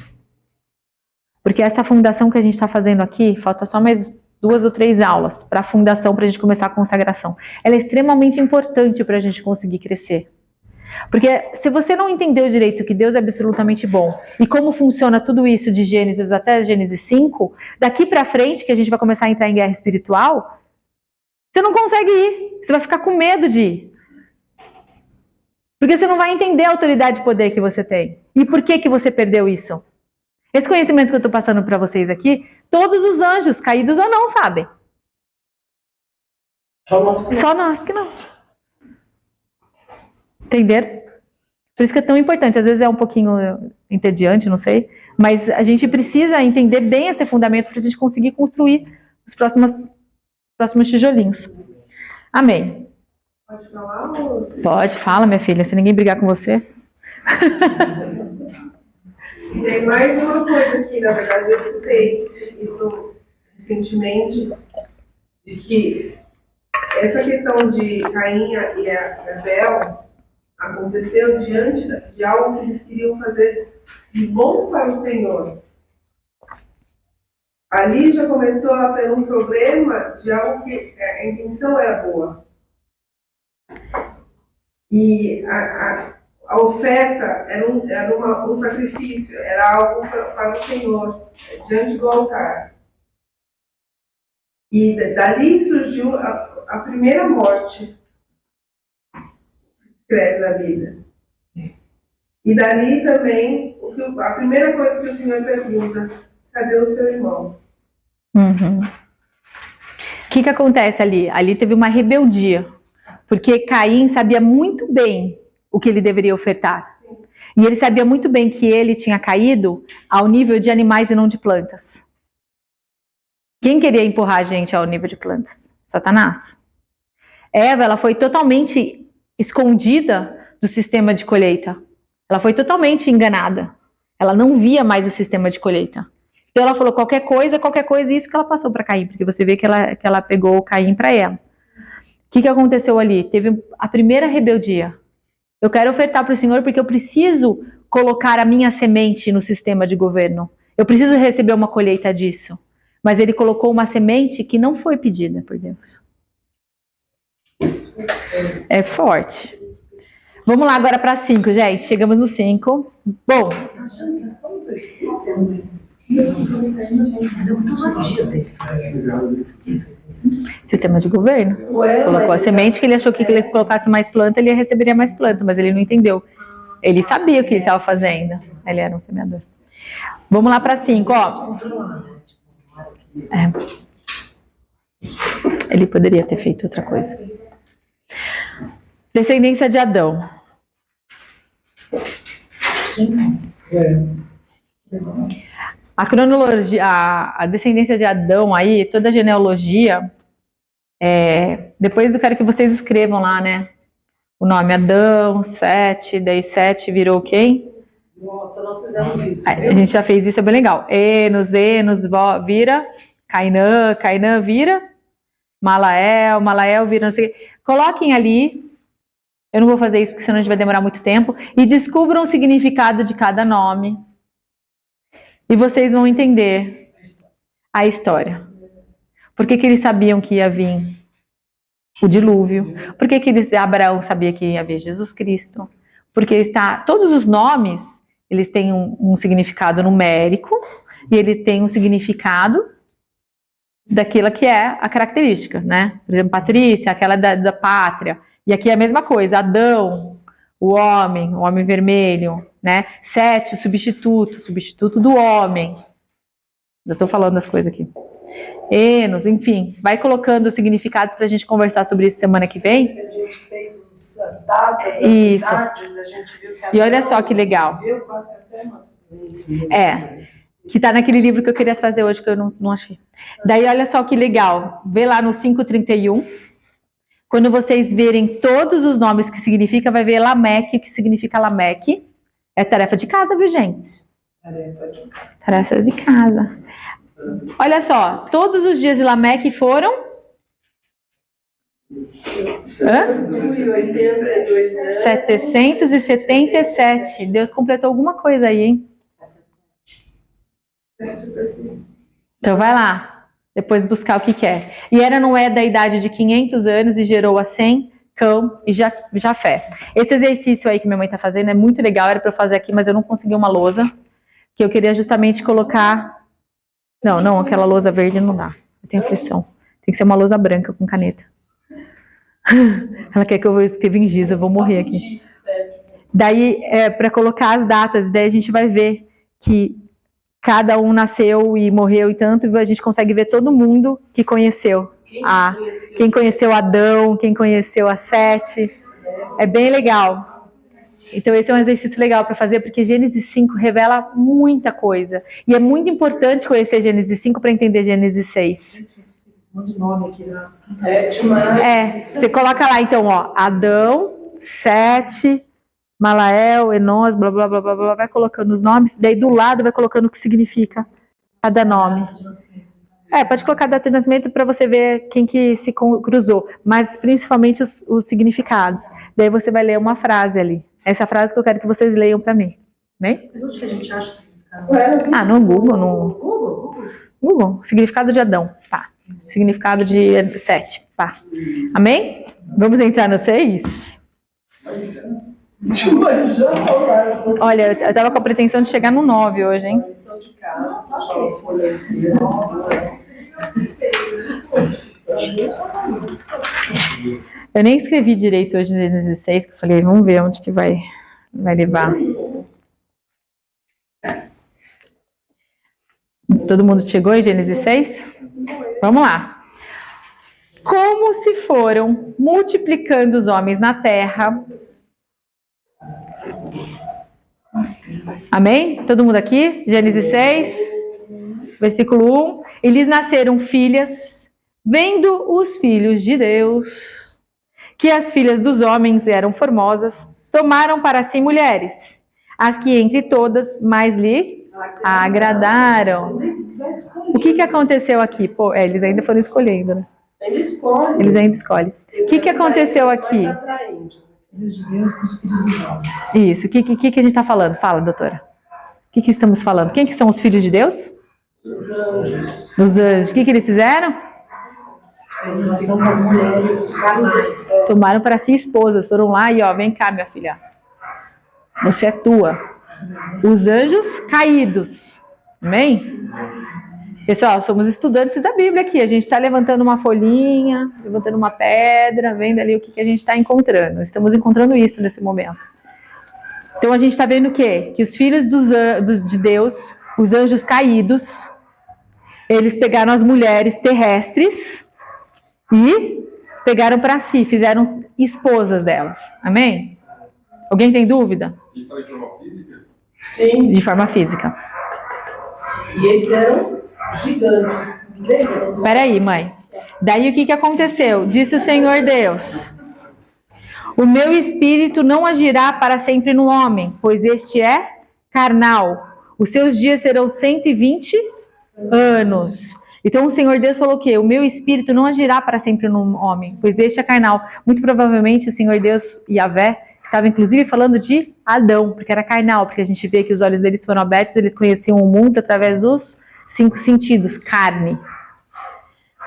Porque essa fundação que a gente está fazendo aqui, falta só mais 2 ou 3 aulas para a fundação, para a gente começar a consagração. Ela é extremamente importante para a gente conseguir crescer. Porque se você não entendeu direito que Deus é absolutamente bom e como funciona tudo isso de Gênesis até Gênesis 5, daqui para frente, que a gente vai começar a entrar em guerra espiritual, você não consegue ir. Você vai ficar com medo de ir. Porque você não vai entender a autoridade e poder que você tem. E por que você perdeu isso? Esse conhecimento que eu estou passando para vocês aqui, todos os anjos, caídos ou não, sabem. Só nós que não. Entenderam? Por isso que é tão importante. Às vezes é um pouquinho entediante, não sei. Mas a gente precisa entender bem esse fundamento para a gente conseguir construir os próximos tijolinhos. Amém. Pode falar? Ou... Pode, fala, minha filha. Se ninguém brigar com você. Tem mais uma coisa aqui, na verdade, eu escutei isso recentemente, de que essa questão de Caim e Abel aconteceu diante de algo que eles queriam fazer de bom para o Senhor. Ali já começou a ter um problema de algo que a intenção era boa. E a oferta era um sacrifício, era algo para o Senhor, diante do altar. E dali surgiu a primeira morte, se escreve na Bíblia. E dali também, a primeira coisa que o Senhor pergunta, cadê o seu irmão? Uhum. O que acontece ali? Ali teve uma rebeldia, porque Caim sabia muito bem o que ele deveria ofertar. Sim. E ele sabia muito bem que ele tinha caído ao nível de animais e não de plantas. Quem queria empurrar a gente ao nível de plantas? Satanás. Eva, ela foi totalmente escondida do sistema de colheita. Ela foi totalmente enganada. Ela não via mais o sistema de colheita. Então ela falou qualquer coisa, isso que ela passou para Caim, porque você vê que ela pegou Caim para ela. O que aconteceu ali? Teve a primeira rebeldia. Eu quero ofertar para o Senhor porque eu preciso colocar a minha semente no sistema de governo. Eu preciso receber uma colheita disso. Mas ele colocou uma semente que não foi pedida por Deus. É forte. Vamos lá agora para 5, gente. Chegamos no 5. Bom. Sistema de governo. Colocou a semente que ele achou que ele colocasse mais planta, ele receberia mais planta, mas ele não entendeu. Ele sabia o que ele estava fazendo. Ele era um semeador. Vamos lá para 5, ó. Ele poderia ter feito outra coisa. Descendência de Adão. A cronologia, a descendência de Adão aí, toda a genealogia, depois eu quero que vocês escrevam lá, né? O nome Adão, Sete, daí Sete virou quem? Nossa, nós fizemos isso. A gente já fez isso, é bem legal. Enos vira Cainã, Cainã vira Malael vira não sei o quê. Coloquem ali, eu não vou fazer isso porque senão a gente vai demorar muito tempo, e descubram o significado de cada nome. E vocês vão entender a história. Por que eles sabiam que ia vir o dilúvio? Por que Abraão sabia que ia vir Jesus Cristo? Porque todos os nomes, eles têm um significado numérico e ele tem um significado daquilo que é a característica, né? Por exemplo, Patrícia, aquela da pátria. E aqui é a mesma coisa, Adão, o homem vermelho, né? Sete, o substituto do homem. Eu estou falando as coisas aqui. Enos, enfim, vai colocando os significados para a gente conversar sobre isso semana que vem. A gente fez as datas, as isso. cidades, a gente viu que e olha só que legal. Que está naquele livro que eu queria trazer hoje, que eu não achei. Daí olha só que legal, vê lá no 5:31. Quando vocês verem todos os nomes que significa, vai ver Lameque, o que significa Lameque. É tarefa de casa, viu, gente? Tarefa de casa. Olha só, todos os dias de Lameque foram... 777. Deus completou alguma coisa aí, hein? Então vai lá. Depois buscar o que é. E era Noé da idade de 500 anos e gerou a Sem, Cão e Jafé. Esse exercício aí que minha mãe está fazendo é muito legal, era para eu fazer aqui, mas eu não consegui uma lousa, que eu queria justamente colocar... Não, aquela lousa verde não dá. Eu tenho aflição. Tem que ser uma lousa branca com caneta. Ela quer que eu escreva em giz, eu vou morrer aqui. Daí, para colocar as datas, daí a gente vai ver que cada um nasceu e morreu e tanto, e a gente consegue ver todo mundo que conheceu. Quem conheceu Adão, quem conheceu a Sete. É bem legal. Então esse é um exercício legal para fazer, porque Gênesis 5 revela muita coisa. E é muito importante conhecer Gênesis 5 para entender Gênesis 6. Você coloca lá então, ó, Adão, Sete, Malael, Enos, blá, blá, blá, blá, blá, vai colocando os nomes, daí do lado vai colocando o que significa cada nome. Pode colocar a data de nascimento para você ver quem que se cruzou, mas principalmente os significados. Daí você vai ler uma frase ali. Essa frase que eu quero que vocês leiam para mim. Né? Mas onde que a gente acha o significado? No Google. Google. Significado de Adão. Tá. Significado de Sete. Tá. Amém? Vamos entrar no 6? Olha, eu tava com a pretensão de chegar no 9 hoje, hein? Eu nem escrevi direito hoje em 16, que eu falei, vamos ver onde que vai levar. Todo mundo chegou em Gênesis 6? Vamos lá. Como se foram multiplicando os homens na terra. Amém? Todo mundo aqui? Gênesis 6, versículo 1. Eles nasceram filhas, vendo os filhos de Deus, que as filhas dos homens eram formosas, tomaram para si mulheres, as que entre todas mais lhe agradaram. O que aconteceu aqui? Eles ainda foram escolhendo, né? Eles ainda escolhem. O que aconteceu aqui? Filhos de Deus com os filhos dos homens. Isso. O que a gente está falando? Fala, doutora. O que estamos falando? Quem que são os filhos de Deus? Os anjos. Os anjos. O que eles fizeram? Em relação às mulheres carnais. Tomaram para si esposas, foram lá e ó, vem cá, minha filha. Você é tua. Os anjos caídos. Amém? Pessoal, somos estudantes da Bíblia aqui. A gente está levantando uma folhinha, levantando uma pedra, vendo ali o que a gente está encontrando. Estamos encontrando isso nesse momento. Então a gente está vendo o quê? Que os filhos de Deus, os anjos caídos, eles pegaram as mulheres terrestres e pegaram para si, fizeram esposas delas. Amém? Alguém tem dúvida? Isso está de forma física? Sim. De forma física. E eles eram gigantes. Lembra? Peraí, mãe. Daí o que aconteceu? Disse o Senhor Deus: o meu espírito não agirá para sempre no homem, pois este é carnal. Os seus dias serão 120 anos. Então o Senhor Deus falou o quê? O meu espírito não agirá para sempre no homem, pois este é carnal. Muito provavelmente o Senhor Deus, Yahvé, estava inclusive falando de Adão, porque era carnal, porque a gente vê que os olhos deles foram abertos, eles conheciam o mundo através dos 5 sentidos, carne.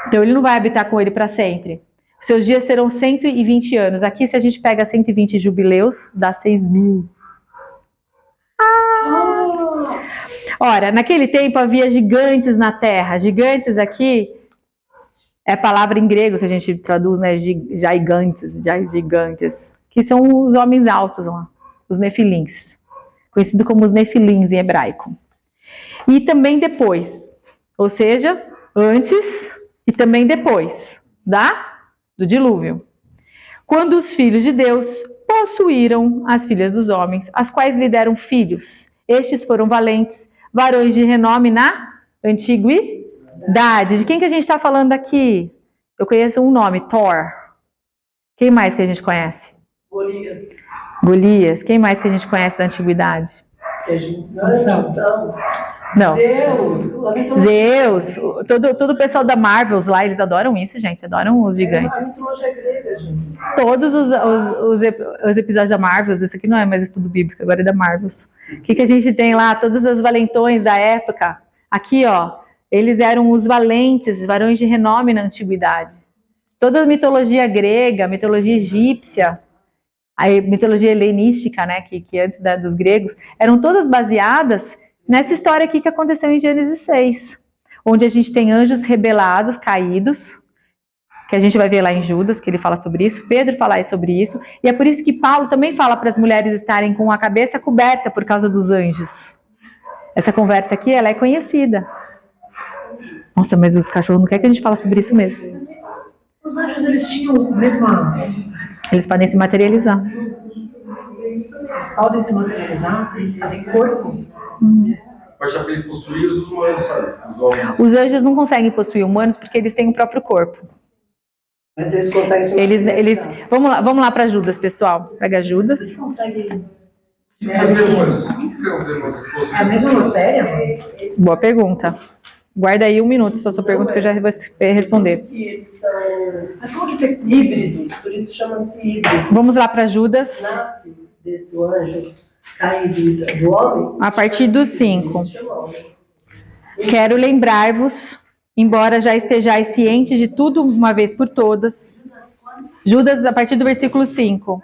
Então ele não vai habitar com ele para sempre. Seus dias serão 120 anos. Aqui, se a gente pega 120 jubileus, dá 6.000. Ora, naquele tempo havia gigantes na terra. Gigantes aqui é a palavra em grego que a gente traduz, né? Gigantes, que são os homens altos lá, os nefilins, conhecido como os nefilins em hebraico. E também depois, ou seja, antes e também depois do dilúvio, quando os filhos de Deus possuíram as filhas dos homens, as quais lhe deram filhos. Estes foram valentes, varões de renome na antiguidade. De quem que a gente está falando aqui? Eu conheço um nome, Thor. Quem mais que a gente conhece? Golias. Quem mais que a gente conhece da antiguidade? Sansão. Não. Zeus. Todo o pessoal da Marvels lá, eles adoram isso, gente. Adoram os gigantes. É uma mitologia grega, gente. Todos os episódios da Marvels, isso aqui não é mais estudo bíblico, agora é da Marvels. O que a gente tem lá? Todos os valentões da época. Aqui, ó, eles eram os valentes, varões de renome na antiguidade. Toda a mitologia grega, mitologia egípcia, a mitologia helenística, né, que antes dos gregos, eram todas baseadas nessa história aqui que aconteceu em Gênesis 6, onde a gente tem anjos rebelados, caídos, que a gente vai ver lá em Judas, que ele fala sobre isso, Pedro fala sobre isso, e é por isso que Paulo também fala para as mulheres estarem com a cabeça coberta por causa dos anjos. Essa conversa aqui, ela é conhecida. Nossa, mas os cachorros não querem que a gente fale sobre isso mesmo. Os anjos, eles tinham a mesma... Eles podem se materializar. Eles podem se materializar, fazer corpo. Mas já ele possuía os humanos, sabe? Os homens. Os anjos não conseguem possuir humanos porque eles têm o próprio corpo. Mas eles conseguem se Eles, vamos lá para Judas, pessoal. Pega Judas. Eles conseguem... E os demônios? O que serão os demônios que possuem? É a mesma matéria? Boa pergunta. Guarda aí 1 minuto, só sua pergunta que eu já vou responder. Eles são Mas como que tem... híbridos, por isso chama-se híbrido. Vamos lá para Judas, Nasce do anjo caído do homem. a partir do 5. Eles chamam. Quero lembrar-vos, embora já estejais cientes de tudo uma vez por todas. Judas, a partir do versículo 5.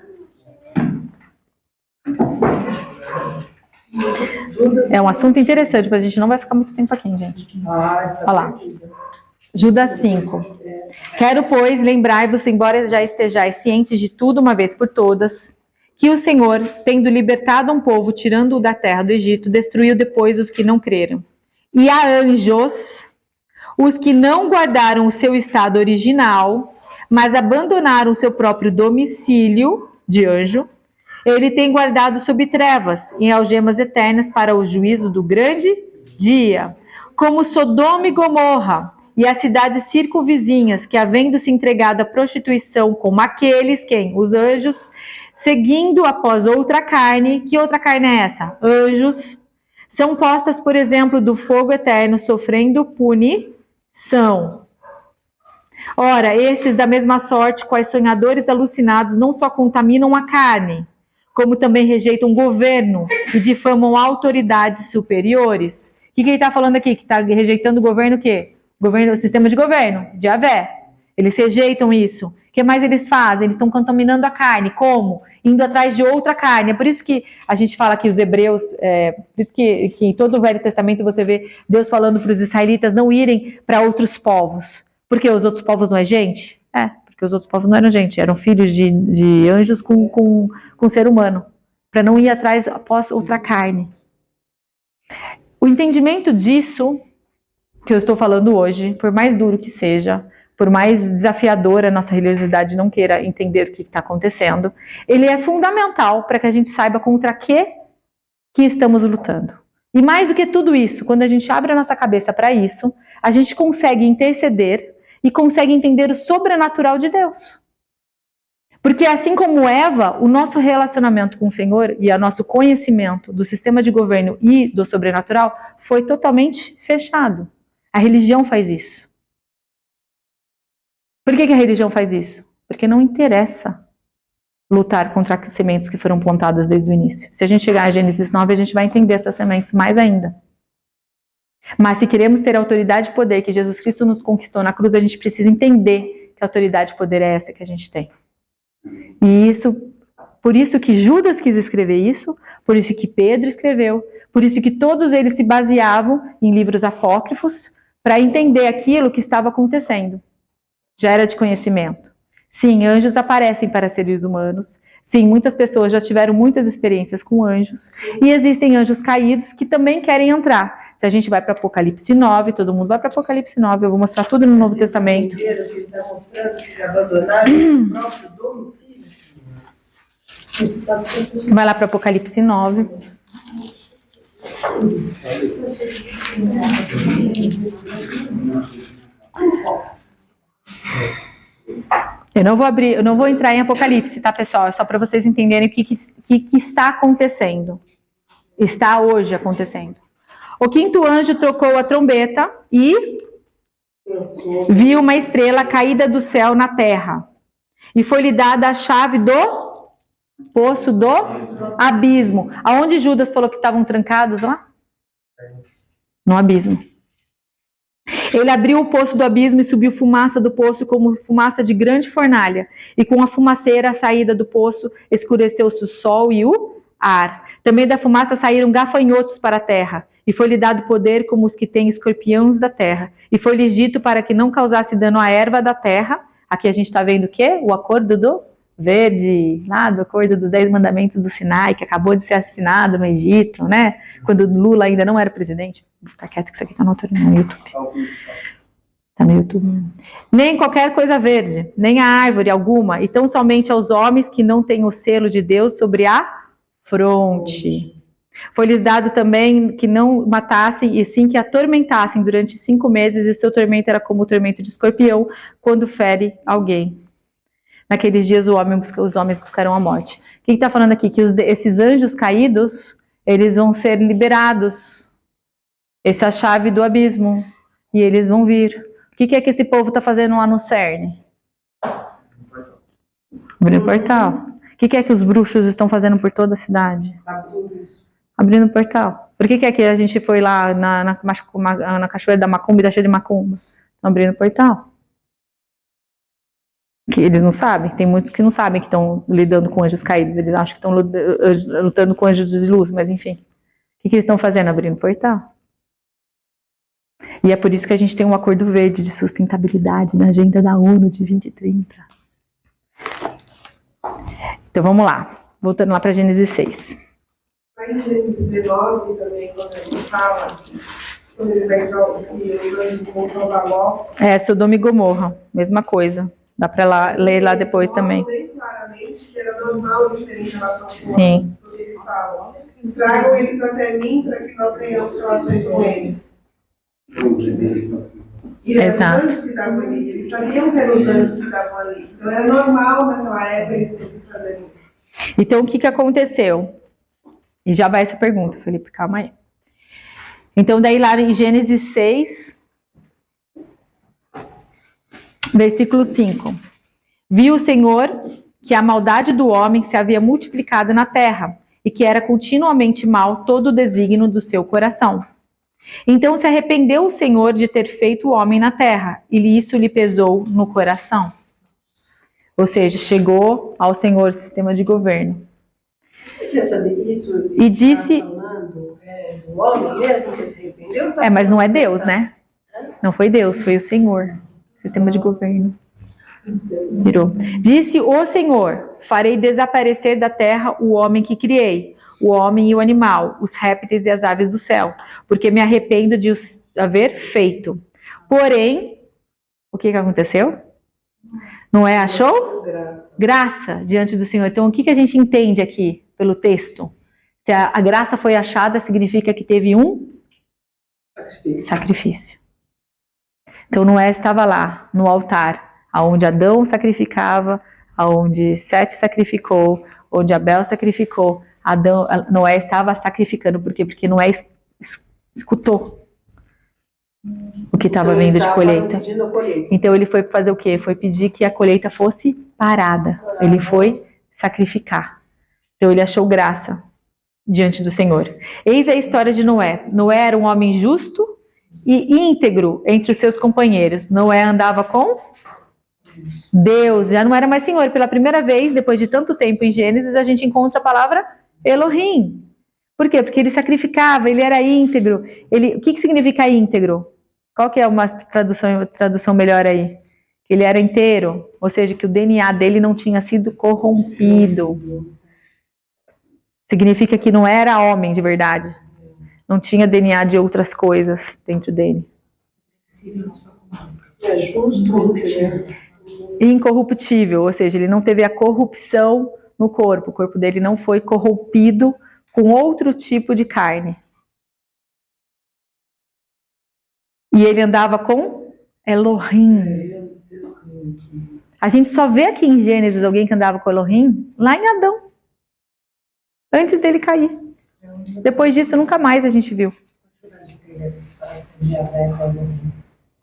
É um assunto interessante, mas a gente não vai ficar muito tempo aqui, gente. Olha lá. Judas 5. Quero, pois, lembrar-vos, embora já estejais cientes de tudo uma vez por todas, que o Senhor, tendo libertado um povo, tirando-o da terra do Egito, destruiu depois os que não creram. E a anjos, os que não guardaram o seu estado original, mas abandonaram o seu próprio domicílio de anjo, ele tem guardado sob trevas, em algemas eternas para o juízo do grande dia, como Sodoma e Gomorra, e as cidades circunvizinhas, que havendo se entregado à prostituição, como aqueles, quem? Os anjos, seguindo após outra carne. Que outra carne é essa? Anjos. São postas, por exemplo, do fogo eterno, sofrendo punição. Ora, estes da mesma sorte, quais sonhadores alucinados, não só contaminam a carne, como também rejeitam o governo e difamam autoridades superiores. O que ele está falando aqui? Que está rejeitando o governo o quê? O sistema de governo, de Yahvé. Eles rejeitam isso. O que mais eles fazem? Eles estão contaminando a carne. Como? Indo atrás de outra carne. É por isso que a gente fala que os hebreus, por isso que em todo o Velho Testamento você vê Deus falando para os israelitas não irem para outros povos. Porque os outros povos não é gente? Porque os outros povos não eram gente, eram filhos de anjos com ser humano. Para não ir atrás após outra carne. O entendimento disso que eu estou falando hoje, por mais duro que seja, por mais desafiadora a nossa religiosidade não queira entender o que está acontecendo, ele é fundamental para que a gente saiba contra que estamos lutando. E mais do que tudo isso, quando a gente abre a nossa cabeça para isso, a gente consegue interceder e consegue entender o sobrenatural de Deus. Porque assim como Eva, o nosso relacionamento com o Senhor e o nosso conhecimento do sistema de governo e do sobrenatural foi totalmente fechado. A religião faz isso. Por que a religião faz isso? Porque não interessa lutar contra as sementes que foram plantadas desde o início. Se a gente chegar a Gênesis 9, a gente vai entender essas sementes mais ainda. Mas se queremos ter a autoridade e poder que Jesus Cristo nos conquistou na cruz, a gente precisa entender que a autoridade e poder é essa que a gente tem. E por isso que Judas quis escrever isso, por isso que Pedro escreveu, por isso que todos eles se baseavam em livros apócrifos para entender aquilo que estava acontecendo. Já era de conhecimento. Sim, anjos aparecem para seres humanos. Sim, muitas pessoas já tiveram muitas experiências com anjos. E existem anjos caídos que também querem entrar. Se a gente vai para Apocalipse 9, todo mundo vai para Apocalipse 9, eu vou mostrar tudo no Novo Testamento. Que ele está mostrando que abandonaram o próprio domicílio. Vai lá para Apocalipse 9. Eu não vou entrar em Apocalipse, tá, pessoal? É só para vocês entenderem o que está acontecendo. Está hoje acontecendo. O quinto anjo tocou a trombeta e viu uma estrela caída do céu na terra. E foi-lhe dada a chave do poço do abismo. Aonde Judas falou que estavam trancados lá? No abismo. Ele abriu o poço do abismo e subiu fumaça do poço como fumaça de grande fornalha. E com a fumaceira, a saída do poço, escureceu-se o sol e o ar. Também da fumaça saíram gafanhotos para a terra. E foi-lhe dado poder como os que têm escorpiões da terra. E foi-lhes dito para que não causasse dano à erva da terra. Aqui a gente está vendo o quê? O acordo do verde, lá do acordo dos 10 mandamentos do Sinai, que acabou de ser assinado no Egito, né? Quando Lula ainda não era presidente. Vou ficar quieto que isso aqui está no YouTube. Está no YouTube. Nem qualquer coisa verde, nem a árvore alguma, e tão somente aos homens que não têm o selo de Deus sobre a fronte. Foi-lhes dado também que não matassem, e sim que atormentassem durante 5 meses, e seu tormento era como o tormento de escorpião, quando fere alguém. Naqueles dias os homens buscarão a morte. O que está falando aqui? Que esses anjos caídos, eles vão ser liberados. Essa é a chave do abismo. E eles vão vir. O que é que esse povo está fazendo lá no CERN? Abrindo portal. O que é que os bruxos estão fazendo por toda a cidade? Abrindo portal. Por que é que a gente foi lá na Cachoeira da Macumba e da cheia de macumba? Estão abrindo portal. Que eles não sabem. Tem muitos que não sabem que estão lidando com anjos caídos. Eles acham que estão lutando com anjos de luz, mas enfim. O que eles estão fazendo? Abrindo portal. E é por isso que a gente tem um acordo verde de sustentabilidade na agenda da ONU de 2030. Então vamos lá. Voltando lá para Gênesis 6. Aí em Gênesis 19 também, quando a gente fala, quando ele vai salvar Ló. Sodoma e Gomorra. Mesma coisa. Dá para ler lá depois também. Bem claramente que era normal eles terem relação com Sim. quando eles falam. Tragam eles até mim para que nós tenhamos relações com eles. E eram os anjos que estavam ali. Eles sabiam que eram os anjos que estavam ali. Então era normal naquela época eles fazerem isso. Então o que aconteceu? E já vai essa pergunta, Felipe, calma aí. Então daí lá em Gênesis 6... Versículo 5. Viu o Senhor que a maldade do homem se havia multiplicado na terra, e que era continuamente mal todo o desígnio do seu coração. Então se arrependeu o Senhor de ter feito o homem na terra, e isso lhe pesou no coração. Ou seja, chegou ao Senhor o sistema de governo. Você quer saber isso? E disse... Tá falando do homem mesmo que se arrependeu? mas não é Deus, né? Não foi Deus, foi o Senhor. Sistema de governo. Virou. Disse o Senhor: farei desaparecer da terra o homem que criei, o homem e o animal, os répteis e as aves do céu, porque me arrependo de os haver feito. Porém, o que aconteceu? Noé achou graça diante do Senhor. Então, o que a gente entende aqui pelo texto? Se a graça foi achada, significa que teve um sacrifício. Então, Noé estava lá, no altar, onde Adão sacrificava, onde Sete sacrificou, onde Abel sacrificou. Noé estava sacrificando. Por quê? Porque Noé escutou o que estava vindo de colheita. Então ele foi fazer o quê? Foi pedir que a colheita fosse parada. Ele foi sacrificar. Então ele achou graça diante do Senhor. Eis a história de Noé. Noé era um homem justo e íntegro entre os seus companheiros. Noé andava com Deus. Já não era mais Senhor. Pela primeira vez, depois de tanto tempo em Gênesis, a gente encontra a palavra Elohim. Por quê? Porque ele sacrificava, ele era íntegro. O que significa íntegro? Qual que é uma tradução melhor aí? Que ele era inteiro, ou seja, que o DNA dele não tinha sido corrompido. Significa que não era homem de verdade. Não tinha DNA de outras coisas dentro dele. É justo, incorruptível, ou seja, ele não teve a corrupção no corpo. O corpo dele não foi corrompido com outro tipo de carne. E ele andava com Elohim. A gente só vê aqui em Gênesis alguém que andava com Elohim lá em Adão. Antes dele cair. Depois disso, nunca mais a gente viu.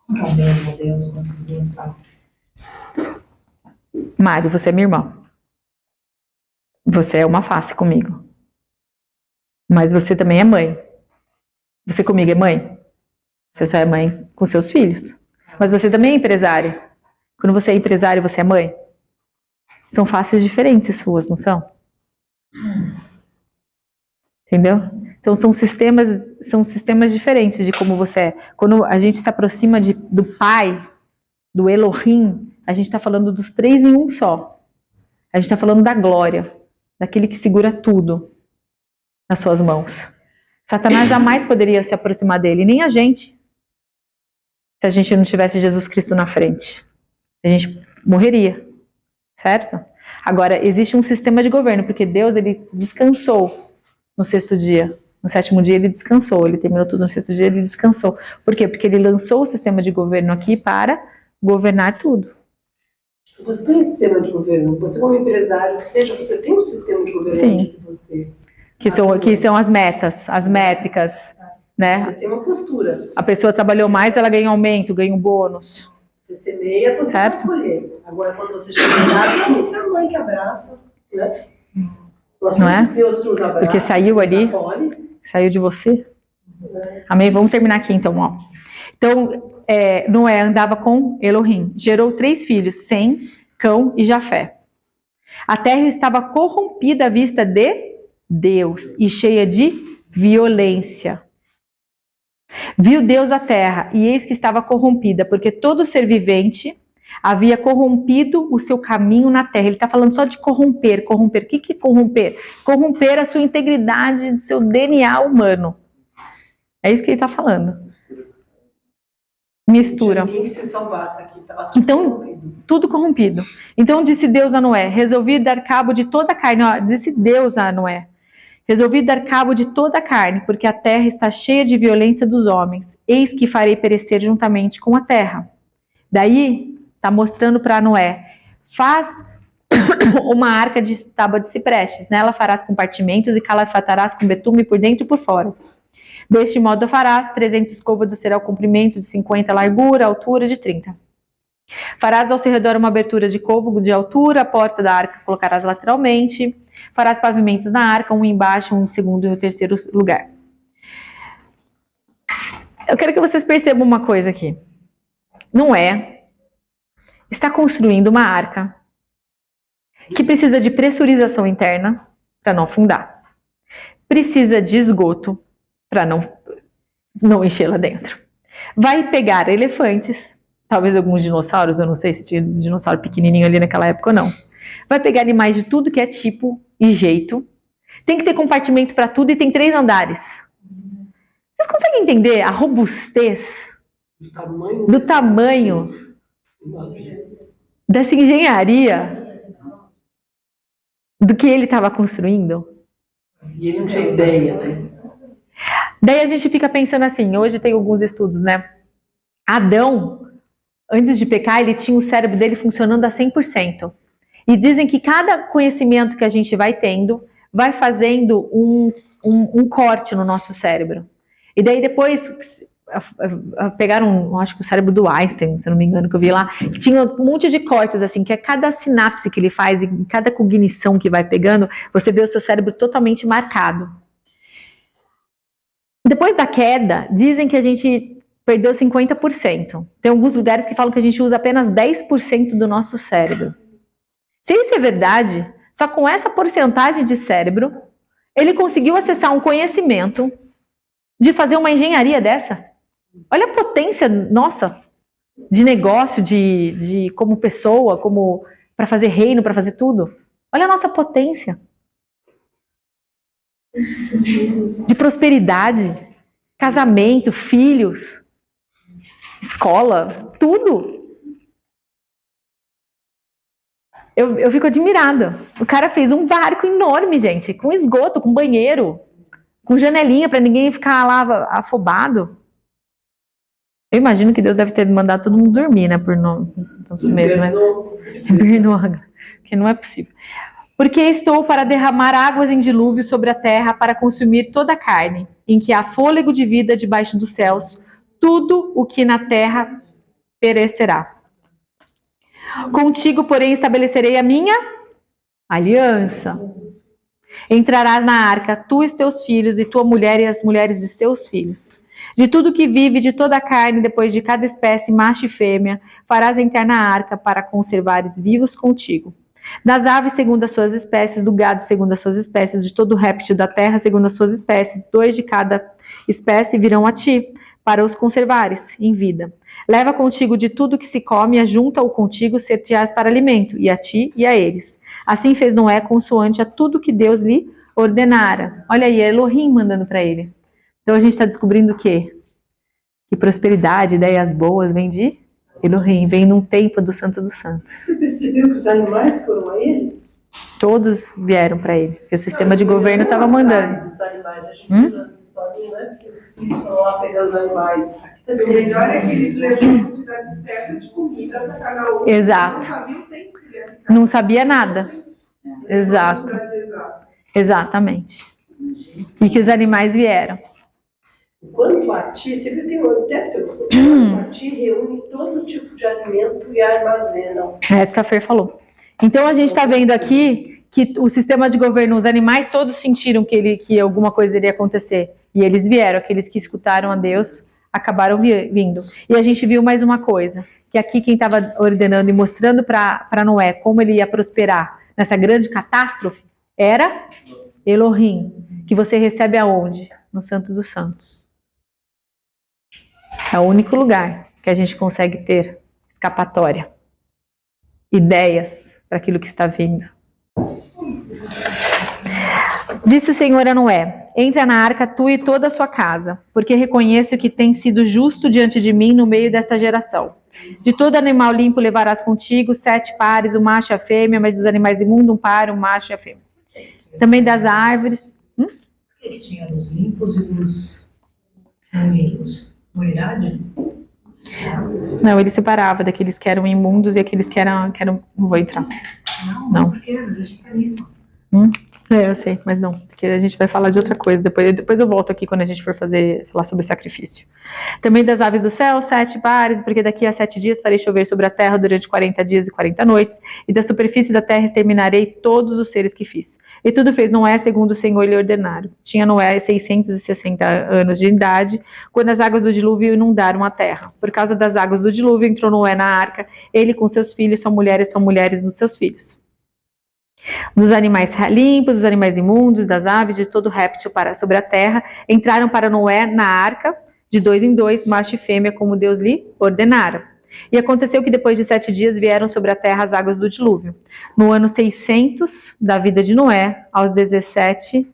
Como é o mesmo Deus com essas duas faces? Mário, você é minha irmã. Você é uma face comigo. Mas você também é mãe. Você comigo é mãe? Você só é mãe com seus filhos. Mas você também é empresária. Quando você é empresário, você é mãe? São faces diferentes suas, não são? Entendeu? Então são sistemas diferentes de como você é. Quando a gente se aproxima do Pai, do Elohim, a gente está falando dos três em um só. A gente está falando da glória, daquele que segura tudo nas suas mãos. Satanás jamais poderia se aproximar dele, nem a gente, se a gente não tivesse Jesus Cristo na frente. A gente morreria, certo? Agora, existe um sistema de governo, porque Deus, ele descansou no sexto dia. No sétimo dia ele descansou, ele terminou tudo no sexto dia, ele descansou. Por quê? Porque ele lançou o sistema de governo aqui para governar tudo. Você tem sistema de governo, você como empresário, que seja, você tem um sistema de governo Sim. de você. Que são as metas, as métricas, né? Você tem uma postura. A pessoa trabalhou mais, ela ganha aumento, ganha um bônus. Você semeia, você certo? vai colher. Agora, quando você chega em casa, você é a mãe que abraça, né? Nós Não é? Deus que nos abraça, Porque saiu ali, acolhe, saiu de você. né? Amém? Vamos terminar aqui então, ó. Então, Noé andava com Elohim, gerou 3 filhos, Sem, Cão e Jafé. A terra estava corrompida à vista de Deus e cheia de violência. Viu Deus a terra, e eis que estava corrompida, porque todo ser vivente havia corrompido o seu caminho na terra. Ele está falando só de corromper. Corromper. O que é corromper? Corromper a sua integridade, do seu DNA humano. É isso que ele está falando. Mistura. Ninguém que se salvasse aqui, estava tudo Então, corrompido. tudo corrompido. Então disse Deus a Noé: resolvi dar cabo de toda a carne. Ó, disse Deus a Noé: resolvi dar cabo de toda a carne, porque a terra está cheia de violência dos homens. Eis que farei perecer juntamente com a terra. Daí, está mostrando para Noé: faz uma arca de tábua de ciprestes. Nela farás compartimentos e calafatarás com betume por dentro e por fora. Deste modo farás 300 côvados, será o comprimento de 50, largura, altura de 30. Farás ao seu redor uma abertura de côvado de altura, a porta da arca colocarás lateralmente. Farás pavimentos na arca, um embaixo, um em segundo e um terceiro lugar. Eu quero que vocês percebam uma coisa aqui. Noé está construindo uma arca que precisa de pressurização interna para não afundar. Precisa de esgoto para não encher lá dentro. Vai pegar elefantes, talvez alguns dinossauros, eu não sei se tinha dinossauro pequenininho ali naquela época ou não. Vai pegar animais de tudo que é tipo e jeito. Tem que ter compartimento para tudo e tem 3 andares. Vocês conseguem entender a robustez do tamanho dessa engenharia do que ele estava construindo? E ele não tinha ideia, né? Daí a gente fica pensando assim, hoje tem alguns estudos, né? Adão, antes de pecar, ele tinha o cérebro dele funcionando a 100%. E dizem que cada conhecimento que a gente vai tendo, vai fazendo um corte no nosso cérebro. E daí depois pegaram, acho que o cérebro do Einstein, se eu não me engano, que eu vi lá, que tinha um monte de cortes, assim, que a cada sinapse que ele faz, e cada cognição que vai pegando, você vê o seu cérebro totalmente marcado. Depois da queda, dizem que a gente perdeu 50%. Tem alguns lugares que falam que a gente usa apenas 10% do nosso cérebro. Se isso é verdade, só com essa porcentagem de cérebro, ele conseguiu acessar um conhecimento de fazer uma engenharia dessa. Olha a potência nossa de negócio, de como pessoa, como para fazer reino, para fazer tudo. Olha a nossa potência de prosperidade, casamento, filhos, escola, tudo. Eu fico admirada. O cara fez um barco enorme, gente, com esgoto, com banheiro, com janelinha para ninguém ficar lá afobado. Eu imagino que Deus deve ter mandado todo mundo dormir, né, por tantos meses, mas porque não é possível. Porque estou para derramar águas em dilúvio sobre a terra para consumir toda a carne, em que há fôlego de vida debaixo dos céus, tudo o que na terra perecerá. Contigo, porém, estabelecerei a minha aliança. Entrarás na arca, tu e teus filhos, e tua mulher e as mulheres de seus filhos. De tudo que vive, de toda a carne, depois de cada espécie, macho e fêmea, farás entrar na arca para conservares vivos contigo. Das aves segundo as suas espécies, do gado segundo as suas espécies, de todo réptil da terra segundo as suas espécies, 2 de cada espécie virão a ti, para os conservares em vida. Leva contigo de tudo que se come, ajunta-o contigo, ser-te-ás para alimento, e a ti e a eles. Assim fez Noé consoante a tudo que Deus lhe ordenara. Olha aí, é Elohim mandando para ele. Então a gente está descobrindo o quê? Que prosperidade, ideias boas, vem de Elohim, vem num tempo do Santo dos Santos. Você percebeu que os animais foram a ele? Todos vieram para ele, porque o sistema de governo estava mandando. Os animais, a gente viu nas historinhas, né? Porque os filhos foram lá pegar os animais. O melhor é que eles levam a quantidade certa de comida para cada um. Exato. Não sabia o tempo que ia ficar. Não sabia nada. Exato. Exatamente. E que os animais vieram. Quando a ti, você viu, tem um teto, quando a ti reúne todo tipo de alimento e armazenam. É isso que a Fer falou. Então a gente está vendo aqui que o sistema de governo, os animais todos sentiram que alguma coisa iria acontecer. E eles vieram, aqueles que escutaram a Deus, acabaram vindo. E a gente viu mais uma coisa, que aqui quem estava ordenando e mostrando para Noé como ele ia prosperar nessa grande catástrofe, era Elohim, que você recebe aonde? No Santo dos Santos. É o único lugar que a gente consegue ter escapatória, ideias para aquilo que está vindo. Disse o Senhor a Noé: entra na arca tu e toda a sua casa, porque reconheço que tem sido justo diante de mim no meio desta geração. De todo animal limpo levarás contigo 7 pares, o macho e a fêmea, mas dos animais imundos 1 par, o macho e a fêmea. Também das árvores. O que tinha dos limpos e dos imundos? Unidade? Não, ele separava daqueles que eram imundos e aqueles que eram não vou entrar. Não. Por quê? Mas a gente tá nisso. Eu sei, mas não, porque a gente vai falar de outra coisa. Depois eu volto aqui quando a gente for falar sobre sacrifício. Também das aves do céu, 7 pares, porque daqui a 7 dias farei chover sobre a terra durante 40 dias e 40 noites, e da superfície da terra exterminarei todos os seres que fiz. E tudo fez Noé segundo o Senhor lhe ordenara. Tinha Noé 660 anos de idade, quando as águas do dilúvio inundaram a terra. Por causa das águas do dilúvio, entrou Noé na arca, ele com seus filhos, sua mulher e suas mulheres nos seus filhos. Dos animais limpos, dos animais imundos, das aves, de todo réptil sobre a terra, entraram para Noé na arca, de 2 em 2, macho e fêmea, como Deus lhe ordenara. E aconteceu que depois de 7 dias vieram sobre a terra as águas do dilúvio. No ano 600 da vida de Noé, aos 17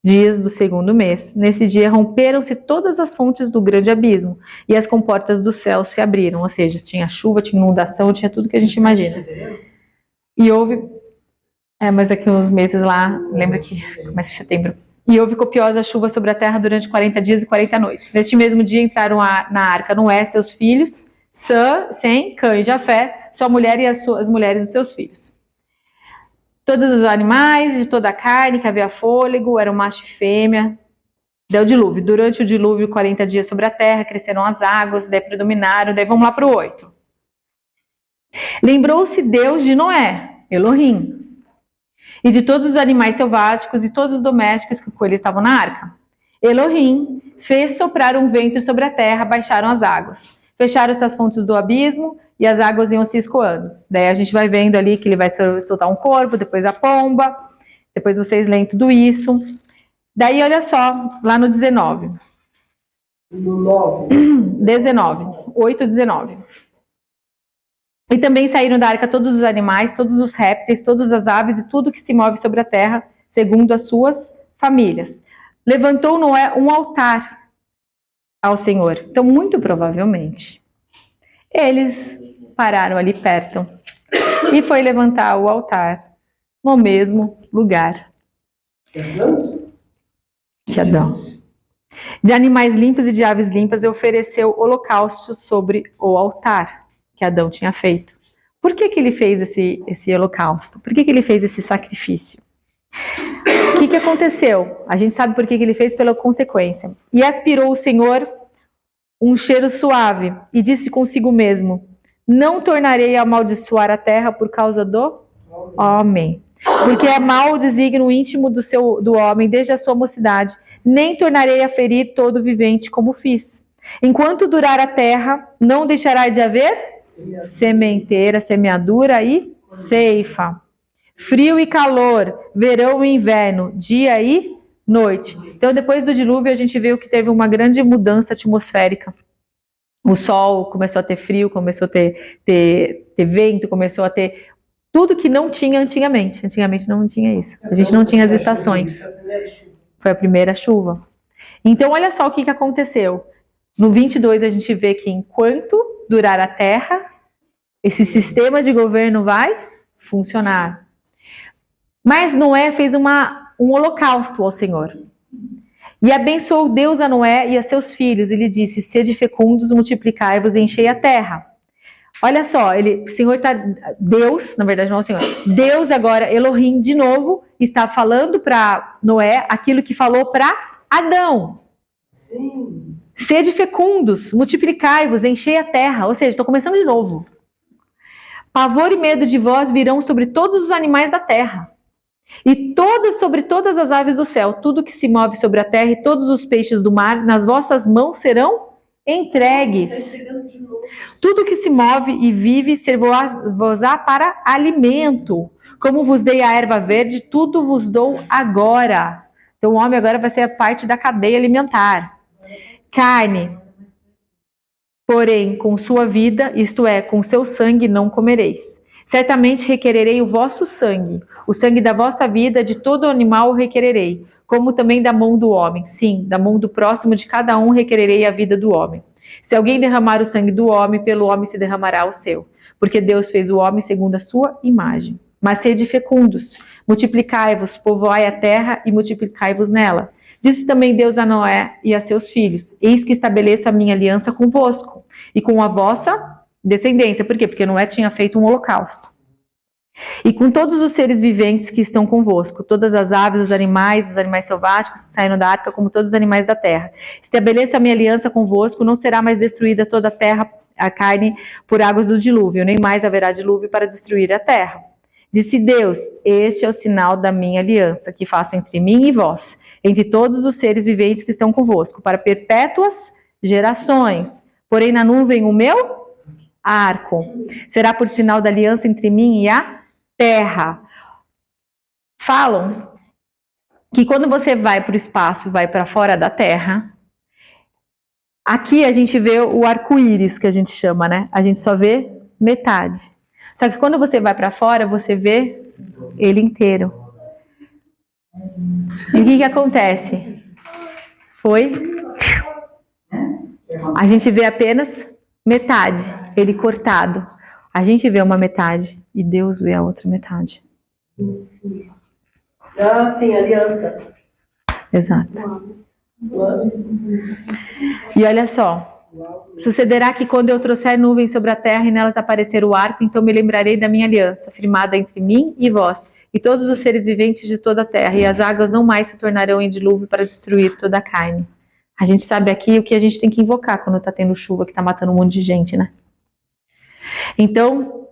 dias do 2º mês. Nesse dia romperam-se todas as fontes do grande abismo, e as comportas do céu se abriram. Ou seja, tinha chuva, tinha inundação, tinha tudo que a gente imagina. E houve... mas aqui uns meses lá, lembra que começa em setembro. E houve copiosa chuva sobre a terra durante 40 dias e 40 noites. Neste mesmo dia entraram na arca Noé, seus filhos, Sem, Cã e Jafé, sua mulher e as mulheres dos seus filhos. Todos os animais, de toda a carne que havia fôlego, eram macho e fêmea. Deu dilúvio. Durante o dilúvio, 40 dias sobre a terra, cresceram as águas, daí predominaram. Daí vamos lá para o 8. Lembrou-se Deus de Noé, Elohim, e de todos os animais selváticos e todos os domésticos que com ele estavam na arca. Elohim fez soprar um vento sobre a terra, baixaram as águas. Fecharam-se as fontes do abismo e as águas iam se escoando. Daí a gente vai vendo ali que ele vai soltar um corvo, depois a pomba, depois vocês leem tudo isso. Daí olha só, lá no 19. No 9. 19, 8, 19. E também saíram da arca todos os animais, todos os répteis, todas as aves e tudo que se move sobre a terra, segundo as suas famílias. Levantou Noé um altar ao Senhor. Então, muito provavelmente, eles pararam ali perto e foi levantar o altar no mesmo lugar que Adão. De animais limpos e de aves limpas, e ofereceu holocausto sobre o altar que Adão tinha feito. Por que ele fez esse holocausto? Por que ele fez esse sacrifício? O que aconteceu? A gente sabe por que ele fez, pela consequência. E aspirou o Senhor um cheiro suave e disse consigo mesmo: não tornarei a amaldiçoar a terra por causa do homem, porque é mau o desígnio íntimo do homem desde a sua mocidade, nem tornarei a ferir todo vivente como fiz. Enquanto durar a terra, não deixará de haver sementeira, semeadura e ceifa, frio e calor, verão e inverno, dia e noite. Então, depois do dilúvio, a gente viu que teve uma grande mudança atmosférica. O sol começou a ter frio, começou a ter vento, começou a ter tudo que não tinha antigamente. Antigamente não tinha isso. A gente não tinha as estações. Foi a primeira chuva. Então, olha só o que aconteceu. No 22, a gente vê que enquanto durar a terra, esse sistema de governo vai funcionar. Mas Noé fez um holocausto ao Senhor. E abençoou Deus a Noé e a seus filhos. E lhe disse: sede fecundos, multiplicai-vos e enchei a terra. Olha só, o Senhor está... Deus, na verdade não é o Senhor. Deus agora, Elohim, de novo, está falando para Noé aquilo que falou para Adão. Sim. Sede fecundos, multiplicai-vos, enchei a terra. Ou seja, estou começando de novo. Pavor e medo de vós virão sobre todos os animais da terra, e sobre todas as aves do céu, tudo que se move sobre a terra e todos os peixes do mar, nas vossas mãos serão entregues. Tudo que se move e vive ser-vos-á para alimento. Como vos dei a erva verde, tudo vos dou agora. Então o homem agora vai ser a parte da cadeia alimentar. Carne, porém, com sua vida, isto é, com seu sangue não comereis. Certamente requererei o vosso sangue, o sangue da vossa vida, de todo animal o requererei, como também da mão do homem. Sim, da mão do próximo de cada um requererei a vida do homem. Se alguém derramar o sangue do homem, pelo homem se derramará o seu, porque Deus fez o homem segundo a sua imagem. Mas sede fecundos, multiplicai-vos, povoai a terra e multiplicai-vos nela. Disse também Deus a Noé e a seus filhos: eis que estabeleço a minha aliança convosco e com a vossa descendência. Por quê? Porque Noé tinha feito um holocausto. E com todos os seres viventes que estão convosco, todas as aves, os animais selváticos que saíram da arca, como todos os animais da terra. Estabeleço a minha aliança convosco, não será mais destruída toda a terra, a carne, por águas do dilúvio, nem mais haverá dilúvio para destruir a terra. Disse Deus: este é o sinal da minha aliança, que faço entre mim e vós, entre todos os seres viventes que estão convosco, para perpétuas gerações. Porém na nuvem o meu arco. Será por sinal da aliança entre mim e a terra. Falam que quando você vai para o espaço, vai para fora da terra, aqui a gente vê o arco-íris, que a gente chama, né? A gente só vê metade. Só que quando você vai para fora, você vê ele inteiro. E o que acontece? A gente vê apenas metade, ele cortado. A gente vê uma metade e Deus vê a outra metade. Ah, sim, aliança. Exato. E olha só. Sucederá que quando eu trouxer nuvens sobre a terra e nelas aparecer o arco, então me lembrarei da minha aliança, firmada entre mim e vós, e todos os seres viventes de toda a terra, e as águas não mais se tornarão em dilúvio para destruir toda a carne. A gente sabe aqui o que a gente tem que invocar quando está tendo chuva que está matando um monte de gente, né? Então,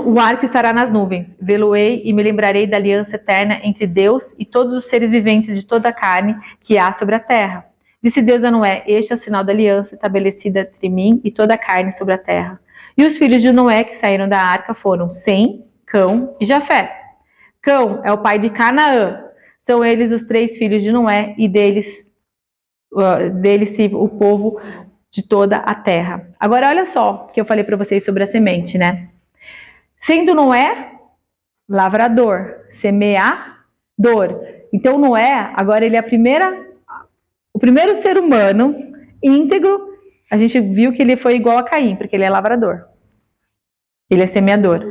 o arco estará nas nuvens, vê-lo-ei e me lembrarei da aliança eterna entre Deus e todos os seres viventes de toda a carne que há sobre a terra. Disse Deus a Noé: este é o sinal da aliança estabelecida entre mim e toda a carne sobre a terra. E os filhos de Noé que saíram da arca foram Sem, Cão e Jafé. Cão é o pai de Canaã. São eles os 3 filhos de Noé e deles o povo de toda a terra. Agora olha só que eu falei para vocês sobre a semente, né? Sendo Noé lavrador, semeador. Então Noé, agora ele é o primeiro ser humano íntegro. A gente viu que ele foi igual a Caim, porque ele é lavrador. Ele é semeador.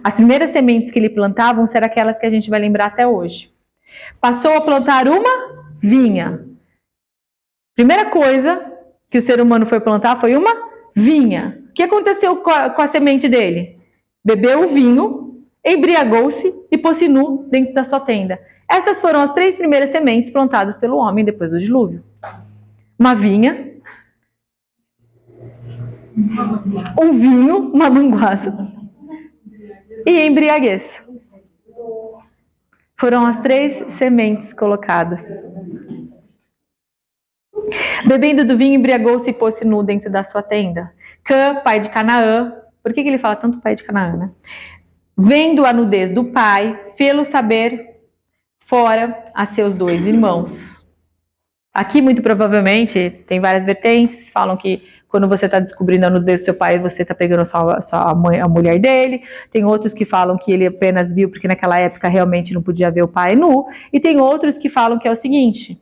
As primeiras sementes que ele plantava vão ser aquelas que a gente vai lembrar até hoje. Passou a plantar uma vinha. Primeira coisa que o ser humano foi plantar foi uma vinha. O que aconteceu com a semente dele? Bebeu o vinho, embriagou-se e pôs-se nu dentro da sua tenda. Essas foram as 3 primeiras sementes plantadas pelo homem depois do dilúvio. Uma vinha, um vinho, uma manguaça e embriaguez. Foram as 3 sementes colocadas. Bebendo do vinho, embriagou-se e pôs-se nu dentro da sua tenda. Cã, pai de Canaã. Por que ele fala tanto pai de Canaã, né? Vendo a nudez do pai, fê-lo saber fora a seus 2 irmãos. Aqui, muito provavelmente, tem várias vertentes. Falam que quando você está descobrindo a nudez do seu pai, você está pegando a mulher dele. Tem outros que falam que ele apenas viu porque naquela época realmente não podia ver o pai nu. E tem outros que falam que é o seguinte: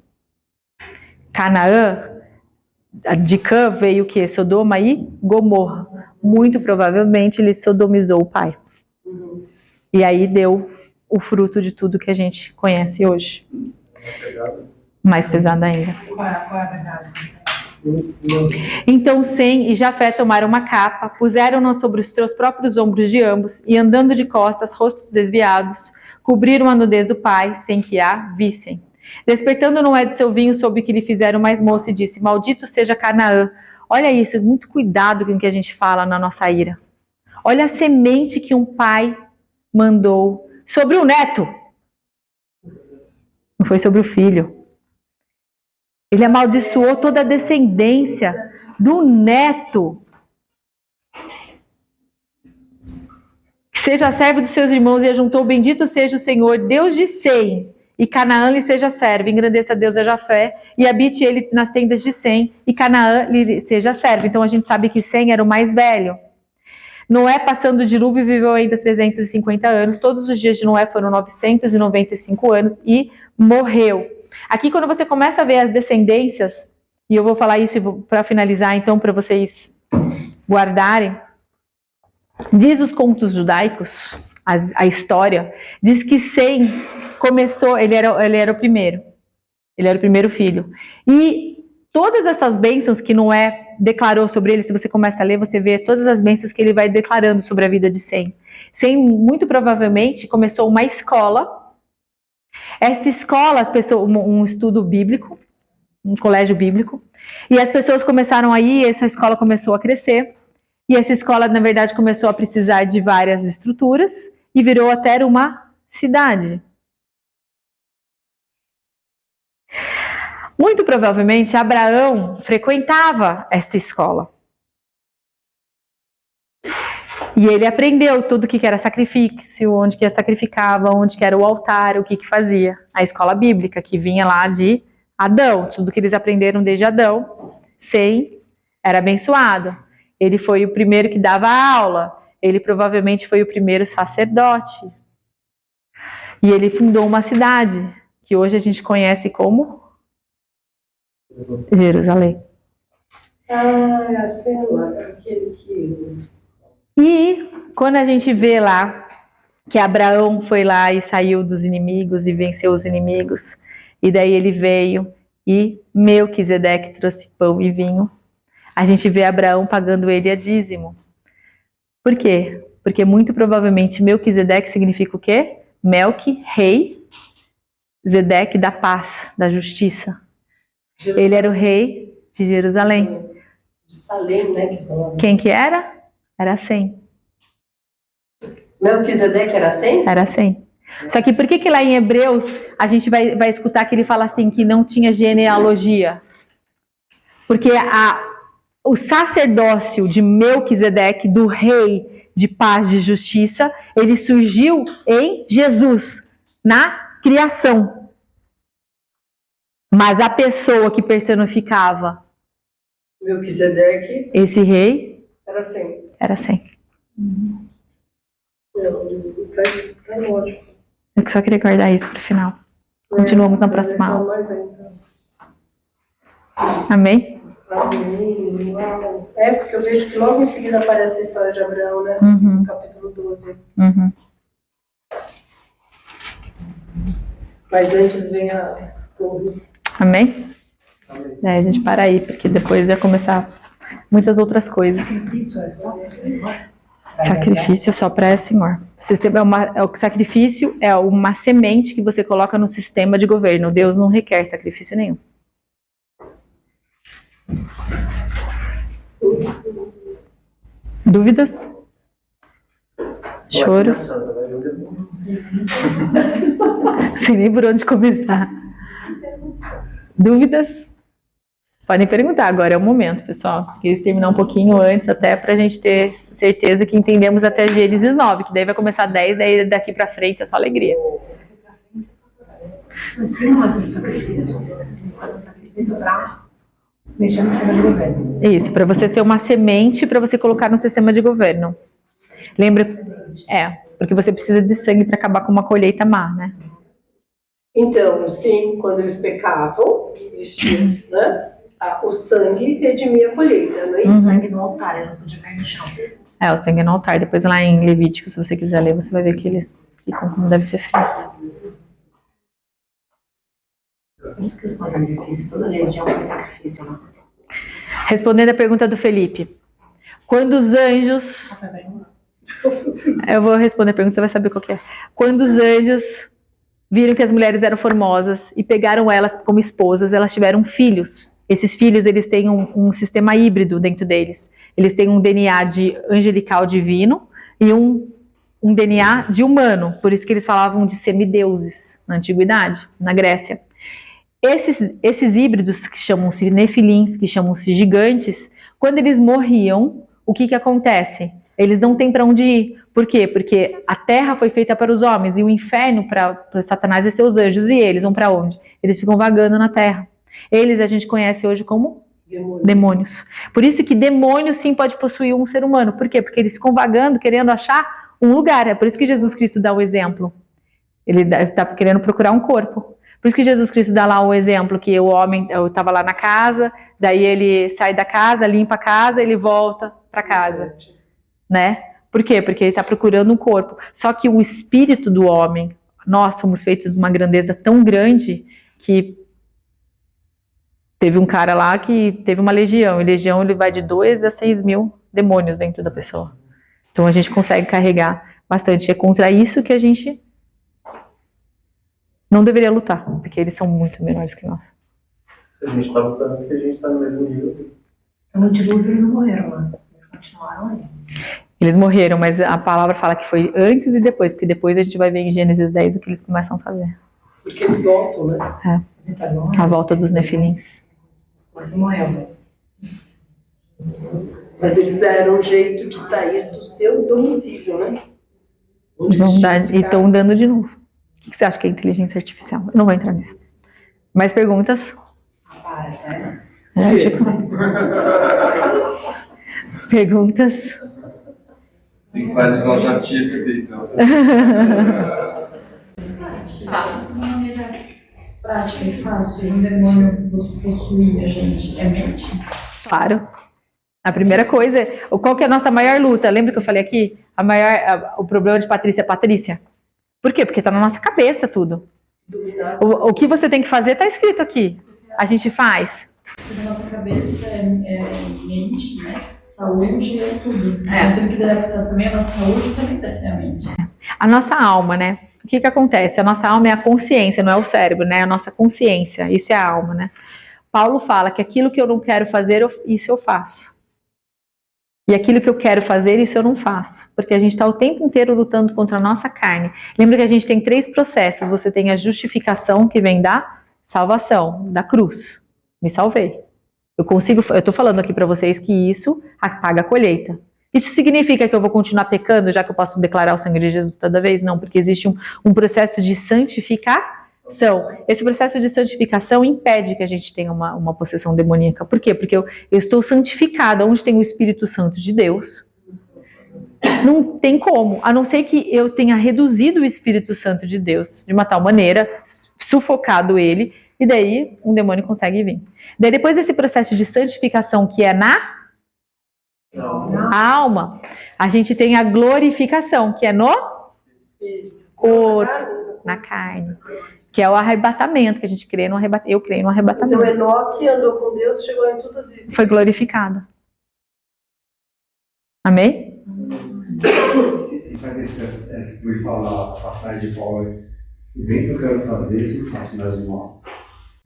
Canaã, de Cã veio o quê? Sodoma e Gomorra. Muito provavelmente ele sodomizou o pai. E aí deu o fruto de tudo que a gente conhece hoje. Mais pesado ainda. Qual é a verdade? Então Sem e Jafé tomaram uma capa, puseram-na sobre os seus próprios ombros de ambos e, andando de costas, rostos desviados, cobriram a nudez do pai, sem que a vissem. Despertando Noé de seu vinho, soube que lhe fizeram mais moço e disse: maldito seja Canaã. Olha isso, muito cuidado com o que a gente fala na nossa ira. Olha a semente que um pai mandou sobre o neto. Não foi sobre o filho. Ele amaldiçoou toda a descendência do neto. Seja servo dos seus irmãos, e ajuntou: bendito seja o Senhor, Deus de Sem, e Canaã lhe seja servo. Engrandeça a Deus a Jafé, e habite ele nas tendas de Sem, e Canaã lhe seja servo. Então a gente sabe que Sem era o mais velho. Noé, passando o dilúvio, viveu ainda 350 anos. Todos os dias de Noé foram 995 anos e morreu. Aqui, quando você começa a ver as descendências, e eu vou falar isso para finalizar, então, para vocês guardarem, diz os contos judaicos, a história, diz que Sem começou, ele era o primeiro. Ele era o primeiro filho. E todas essas bênçãos que Noé declarou sobre ele, se você começa a ler, você vê todas as bênçãos que ele vai declarando sobre a vida de Sem. Sem, muito provavelmente, começou uma escola. Essa escola, um estudo bíblico, um colégio bíblico, e as pessoas começaram aí, essa escola começou a crescer, E essa escola, na verdade, começou a precisar de várias estruturas e virou até uma cidade. Muito provavelmente, Abraão frequentava esta escola. E ele aprendeu tudo o que era sacrifício, onde que sacrificava, onde que era o altar, o que fazia. A escola bíblica, que vinha lá de Adão, tudo que eles aprenderam desde Adão, era abençoado. Ele foi o primeiro que dava aula, ele provavelmente foi o primeiro sacerdote. E ele fundou uma cidade, que hoje a gente conhece como Jerusalém. Ah, sei lá, aquele que... E quando a gente vê lá que Abraão foi lá e saiu dos inimigos e venceu os inimigos, e daí ele veio e Melquisedeque trouxe pão e vinho, a gente vê Abraão pagando ele a dízimo. Por quê? Porque muito provavelmente Melquisedeque significa o quê? Melqui, rei, Zedeque, da paz, da justiça. Ele era o rei de Jerusalém. De Salém, né? Que falava. Quem que era? Era Sem. Melquisedeque era Sem? Era Sem. Só que por que lá em Hebreus a gente vai escutar que ele fala assim, que não tinha genealogia? Porque o sacerdócio de Melquisedeque, do rei de paz, de justiça, ele surgiu em Jesus, na criação. Mas a pessoa que personificava Melquisedeque, esse rei, era Sem. era Sem. Faz lógico. Eu só queria guardar isso para o final. Continuamos na próxima aula. Amém? Amém. É, porque eu vejo que logo em seguida aparece a história de Abraão, né? Uhum. No capítulo 12. Uhum. Mas antes vem a torre. Amém? A gente para aí, porque depois vai começar muitas outras coisas. Sacrifício é só pro Senhor? Sacrifício só para Senhor. O sacrifício é uma semente que você coloca no sistema de governo. Deus não requer sacrifício nenhum. Dúvidas? Choros? Sem nem por onde começar. Dúvidas? Podem perguntar, agora é o momento, pessoal. Queria terminar um pouquinho antes, até para a gente ter certeza que entendemos até Gênesis 9, que daí vai começar 10, daí daqui para frente é só alegria. Mas quem não faz um sacrifício? Faz um sacrifício para mexer no sistema de governo. Isso, para você ser uma semente para você colocar no sistema de governo. Lembra? Porque você precisa de sangue para acabar com uma colheita má, né? Então, sim, quando eles pecavam, existia, né? O sangue redimia a colheita, não é O isso? sangue no altar, ele não podia cair no chão. O sangue no altar. Depois lá em Levítico, se você quiser ler, você vai ver que eles explicam como deve ser feito. Por isso que eles fazem sacrifício. Toda religião faz sacrifício, né? Respondendo a pergunta do Felipe. Quando os anjos... Eu vou responder a pergunta, você vai saber qual que é. Quando os anjos viram que as mulheres eram formosas e pegaram elas como esposas, elas tiveram filhos. Esses filhos, eles têm um sistema híbrido dentro deles. Eles têm um DNA de angelical divino e um DNA de humano. Por isso que eles falavam de semideuses na antiguidade, na Grécia. Esses híbridos, que chamam-se nefilins, que chamam-se gigantes, quando eles morriam, o que acontece? Eles não têm para onde ir. Por quê? Porque a terra foi feita para os homens e o inferno para Satanás e seus anjos. E eles vão para onde? Eles ficam vagando na terra. Eles a gente conhece hoje como demônios. Por isso que demônio sim pode possuir um ser humano. Por quê? Porque eles ficam vagando, querendo achar um lugar. É por isso que Jesus Cristo dá o exemplo. Ele está querendo procurar um corpo. Por isso que Jesus Cristo dá lá o exemplo que o homem estava lá na casa, daí ele sai da casa, limpa a casa, ele volta para casa. Né? Por quê? Porque ele está procurando um corpo. Só que o espírito do homem, nós fomos feitos de uma grandeza tão grande que teve um cara lá que teve uma legião. E legião ele vai de 2 a 6 mil demônios dentro da pessoa. Então a gente consegue carregar bastante. É contra isso que a gente não deveria lutar, porque eles são muito menores que nós. A gente está lutando porque a gente está no mesmo nível. No dilúvio eles não morreram lá. Eles continuaram ali. Eles morreram, mas a palavra fala que foi antes e depois, porque depois a gente vai ver em Gênesis 10 o que eles começam a fazer. Porque eles voltam, né? A volta dos nefilins. Ele morreu, mas... Mas eles deram um jeito de sair do seu domicílio, né? E estão dando de novo. O que você acha que é inteligência artificial? Eu não vou entrar nisso. Mais perguntas? Para, sério? Perguntas? Tem que fazer o chat GPT, então. Uma maneira prática e fácil de um demônio possuir a gente é mente. Claro. A primeira coisa, qual que é a nossa maior luta? Lembra que eu falei aqui? O problema de Patrícia é Patrícia. Por quê? Porque está na nossa cabeça tudo. O que você tem que fazer está escrito aqui. A gente faz. Na nossa cabeça é mente, né? Saúde é tudo. Então, se ele quiser afetar também a nossa saúde, também vai ser a mente. A nossa alma, né? O que acontece? A nossa alma é a consciência, não é o cérebro, né? A nossa consciência, isso é a alma, né? Paulo fala que aquilo que eu não quero fazer, isso eu faço. E aquilo que eu quero fazer, isso eu não faço. Porque a gente está o tempo inteiro lutando contra a nossa carne. Lembra que a gente tem 3 processos. Você tem a justificação, que vem da salvação, da cruz. Me salvei. Eu estou falando aqui para vocês que isso apaga a colheita. Isso significa que eu vou continuar pecando, já que eu posso declarar o sangue de Jesus toda vez? Não, porque existe um processo de santificação. Esse processo de santificação impede que a gente tenha uma possessão demoníaca. Por quê? Porque eu estou santificada, onde tem o Espírito Santo de Deus. Não tem como, a não ser que eu tenha reduzido o Espírito Santo de Deus de uma tal maneira, sufocado ele, e daí um demônio consegue vir. Daí depois desse processo de santificação que é na alma, a gente tem a glorificação, que é no corpo, na carne. Que é o arrebatamento, que a gente crê no arrebatamento. Eu creio no arrebatamento. Então Enoque andou com Deus, chegou em tudo as vidas. Foi glorificado. Amém? Cadê esse por falar a passagem de Paulo? Vem que eu quero fazer, isso eu faço mais mal.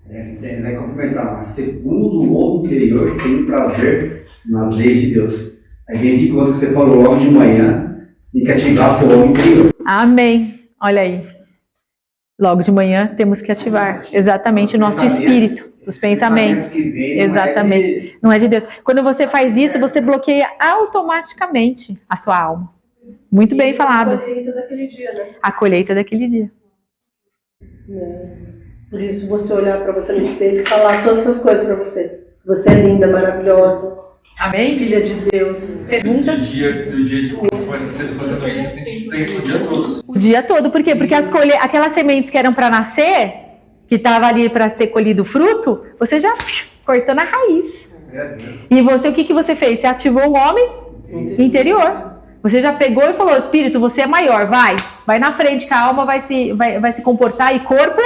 Vai complementar. Segundo o homem interior, tem prazer nas leis de Deus. Aí vem de conta que você falou logo de manhã, tem que ativar seu homem interior. Amém. Olha aí. Logo de manhã temos que ativar exatamente o nosso espírito, os pensamentos. Exatamente. Não é de Deus. Quando você faz isso, você bloqueia automaticamente a sua alma. Muito bem falado. A colheita daquele dia, né? A colheita daquele dia. Por isso, você olhar para você no espelho e falar todas essas coisas para você. Você é linda, maravilhosa. Amém? Filha de Deus. No dia de quando começa cedo fazendo isso, você tem que pensar o dia todo. O dia todo. Por quê? Porque aquelas sementes que eram para nascer, que estava ali para ser colhido o fruto, você já cortando a raiz. E você, o que você fez? Você ativou o homem interior. Você já pegou e falou, Espírito, você é maior, vai na frente, que a alma vai se comportar, e corpo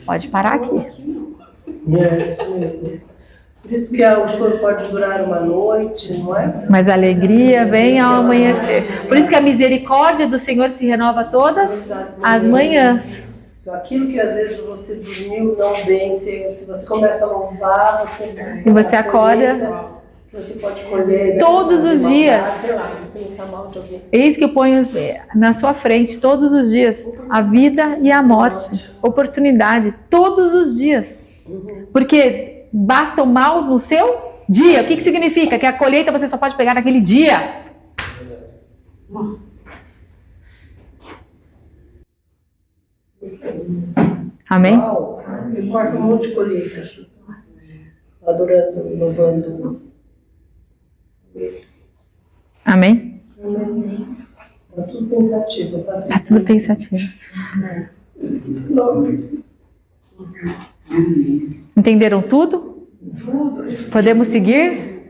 pode parar aqui. É, isso mesmo. Por isso que o choro pode durar uma noite, não é? Mas a alegria vem ao amanhecer. Por isso que a misericórdia do Senhor se renova todas as manhãs. Então, aquilo que às vezes você dormiu não bem, se você começa a louvar, e você acorda, você pode colher todos os dias. Sei lá, pensar mal de alguém. Eis que eu ponho na sua frente todos os dias a vida e a morte, oportunidade, todos os dias. Porque basta o mal no seu dia. O que significa? Que a colheita você só pode pegar naquele dia. Nossa. Amém? Uau, você corta um monte de colheita. Adorando, louvando. Amém? Está tudo pensativo. Está tudo pensativo. Entenderam tudo? Podemos seguir?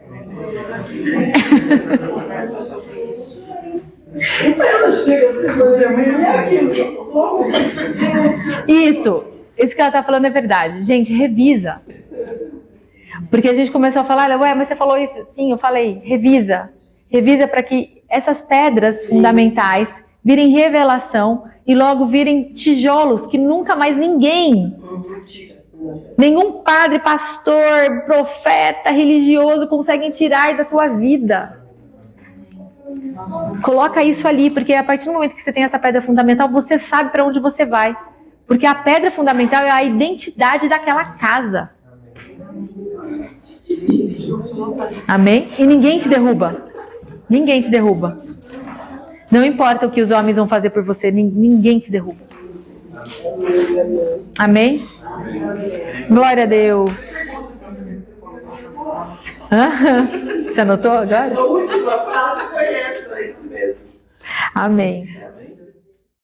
Isso que ela está falando é verdade. Gente, revisa. Porque a gente começou a falar, ué, mas você falou isso? Sim, eu falei, revisa. Revisa para que essas pedras fundamentais virem revelação e logo virem tijolos que nunca mais ninguém Nenhum padre, pastor, profeta, religioso conseguem tirar da tua vida. Coloca isso ali, porque a partir do momento que você tem essa pedra fundamental, você sabe para onde você vai. Porque a pedra fundamental é a identidade daquela casa. Amém? E ninguém te derruba. Ninguém te derruba. Não importa o que os homens vão fazer por você, ninguém te derruba. Amém? Glória a Deus. Você anotou agora? A última frase foi essa, isso mesmo. Amém.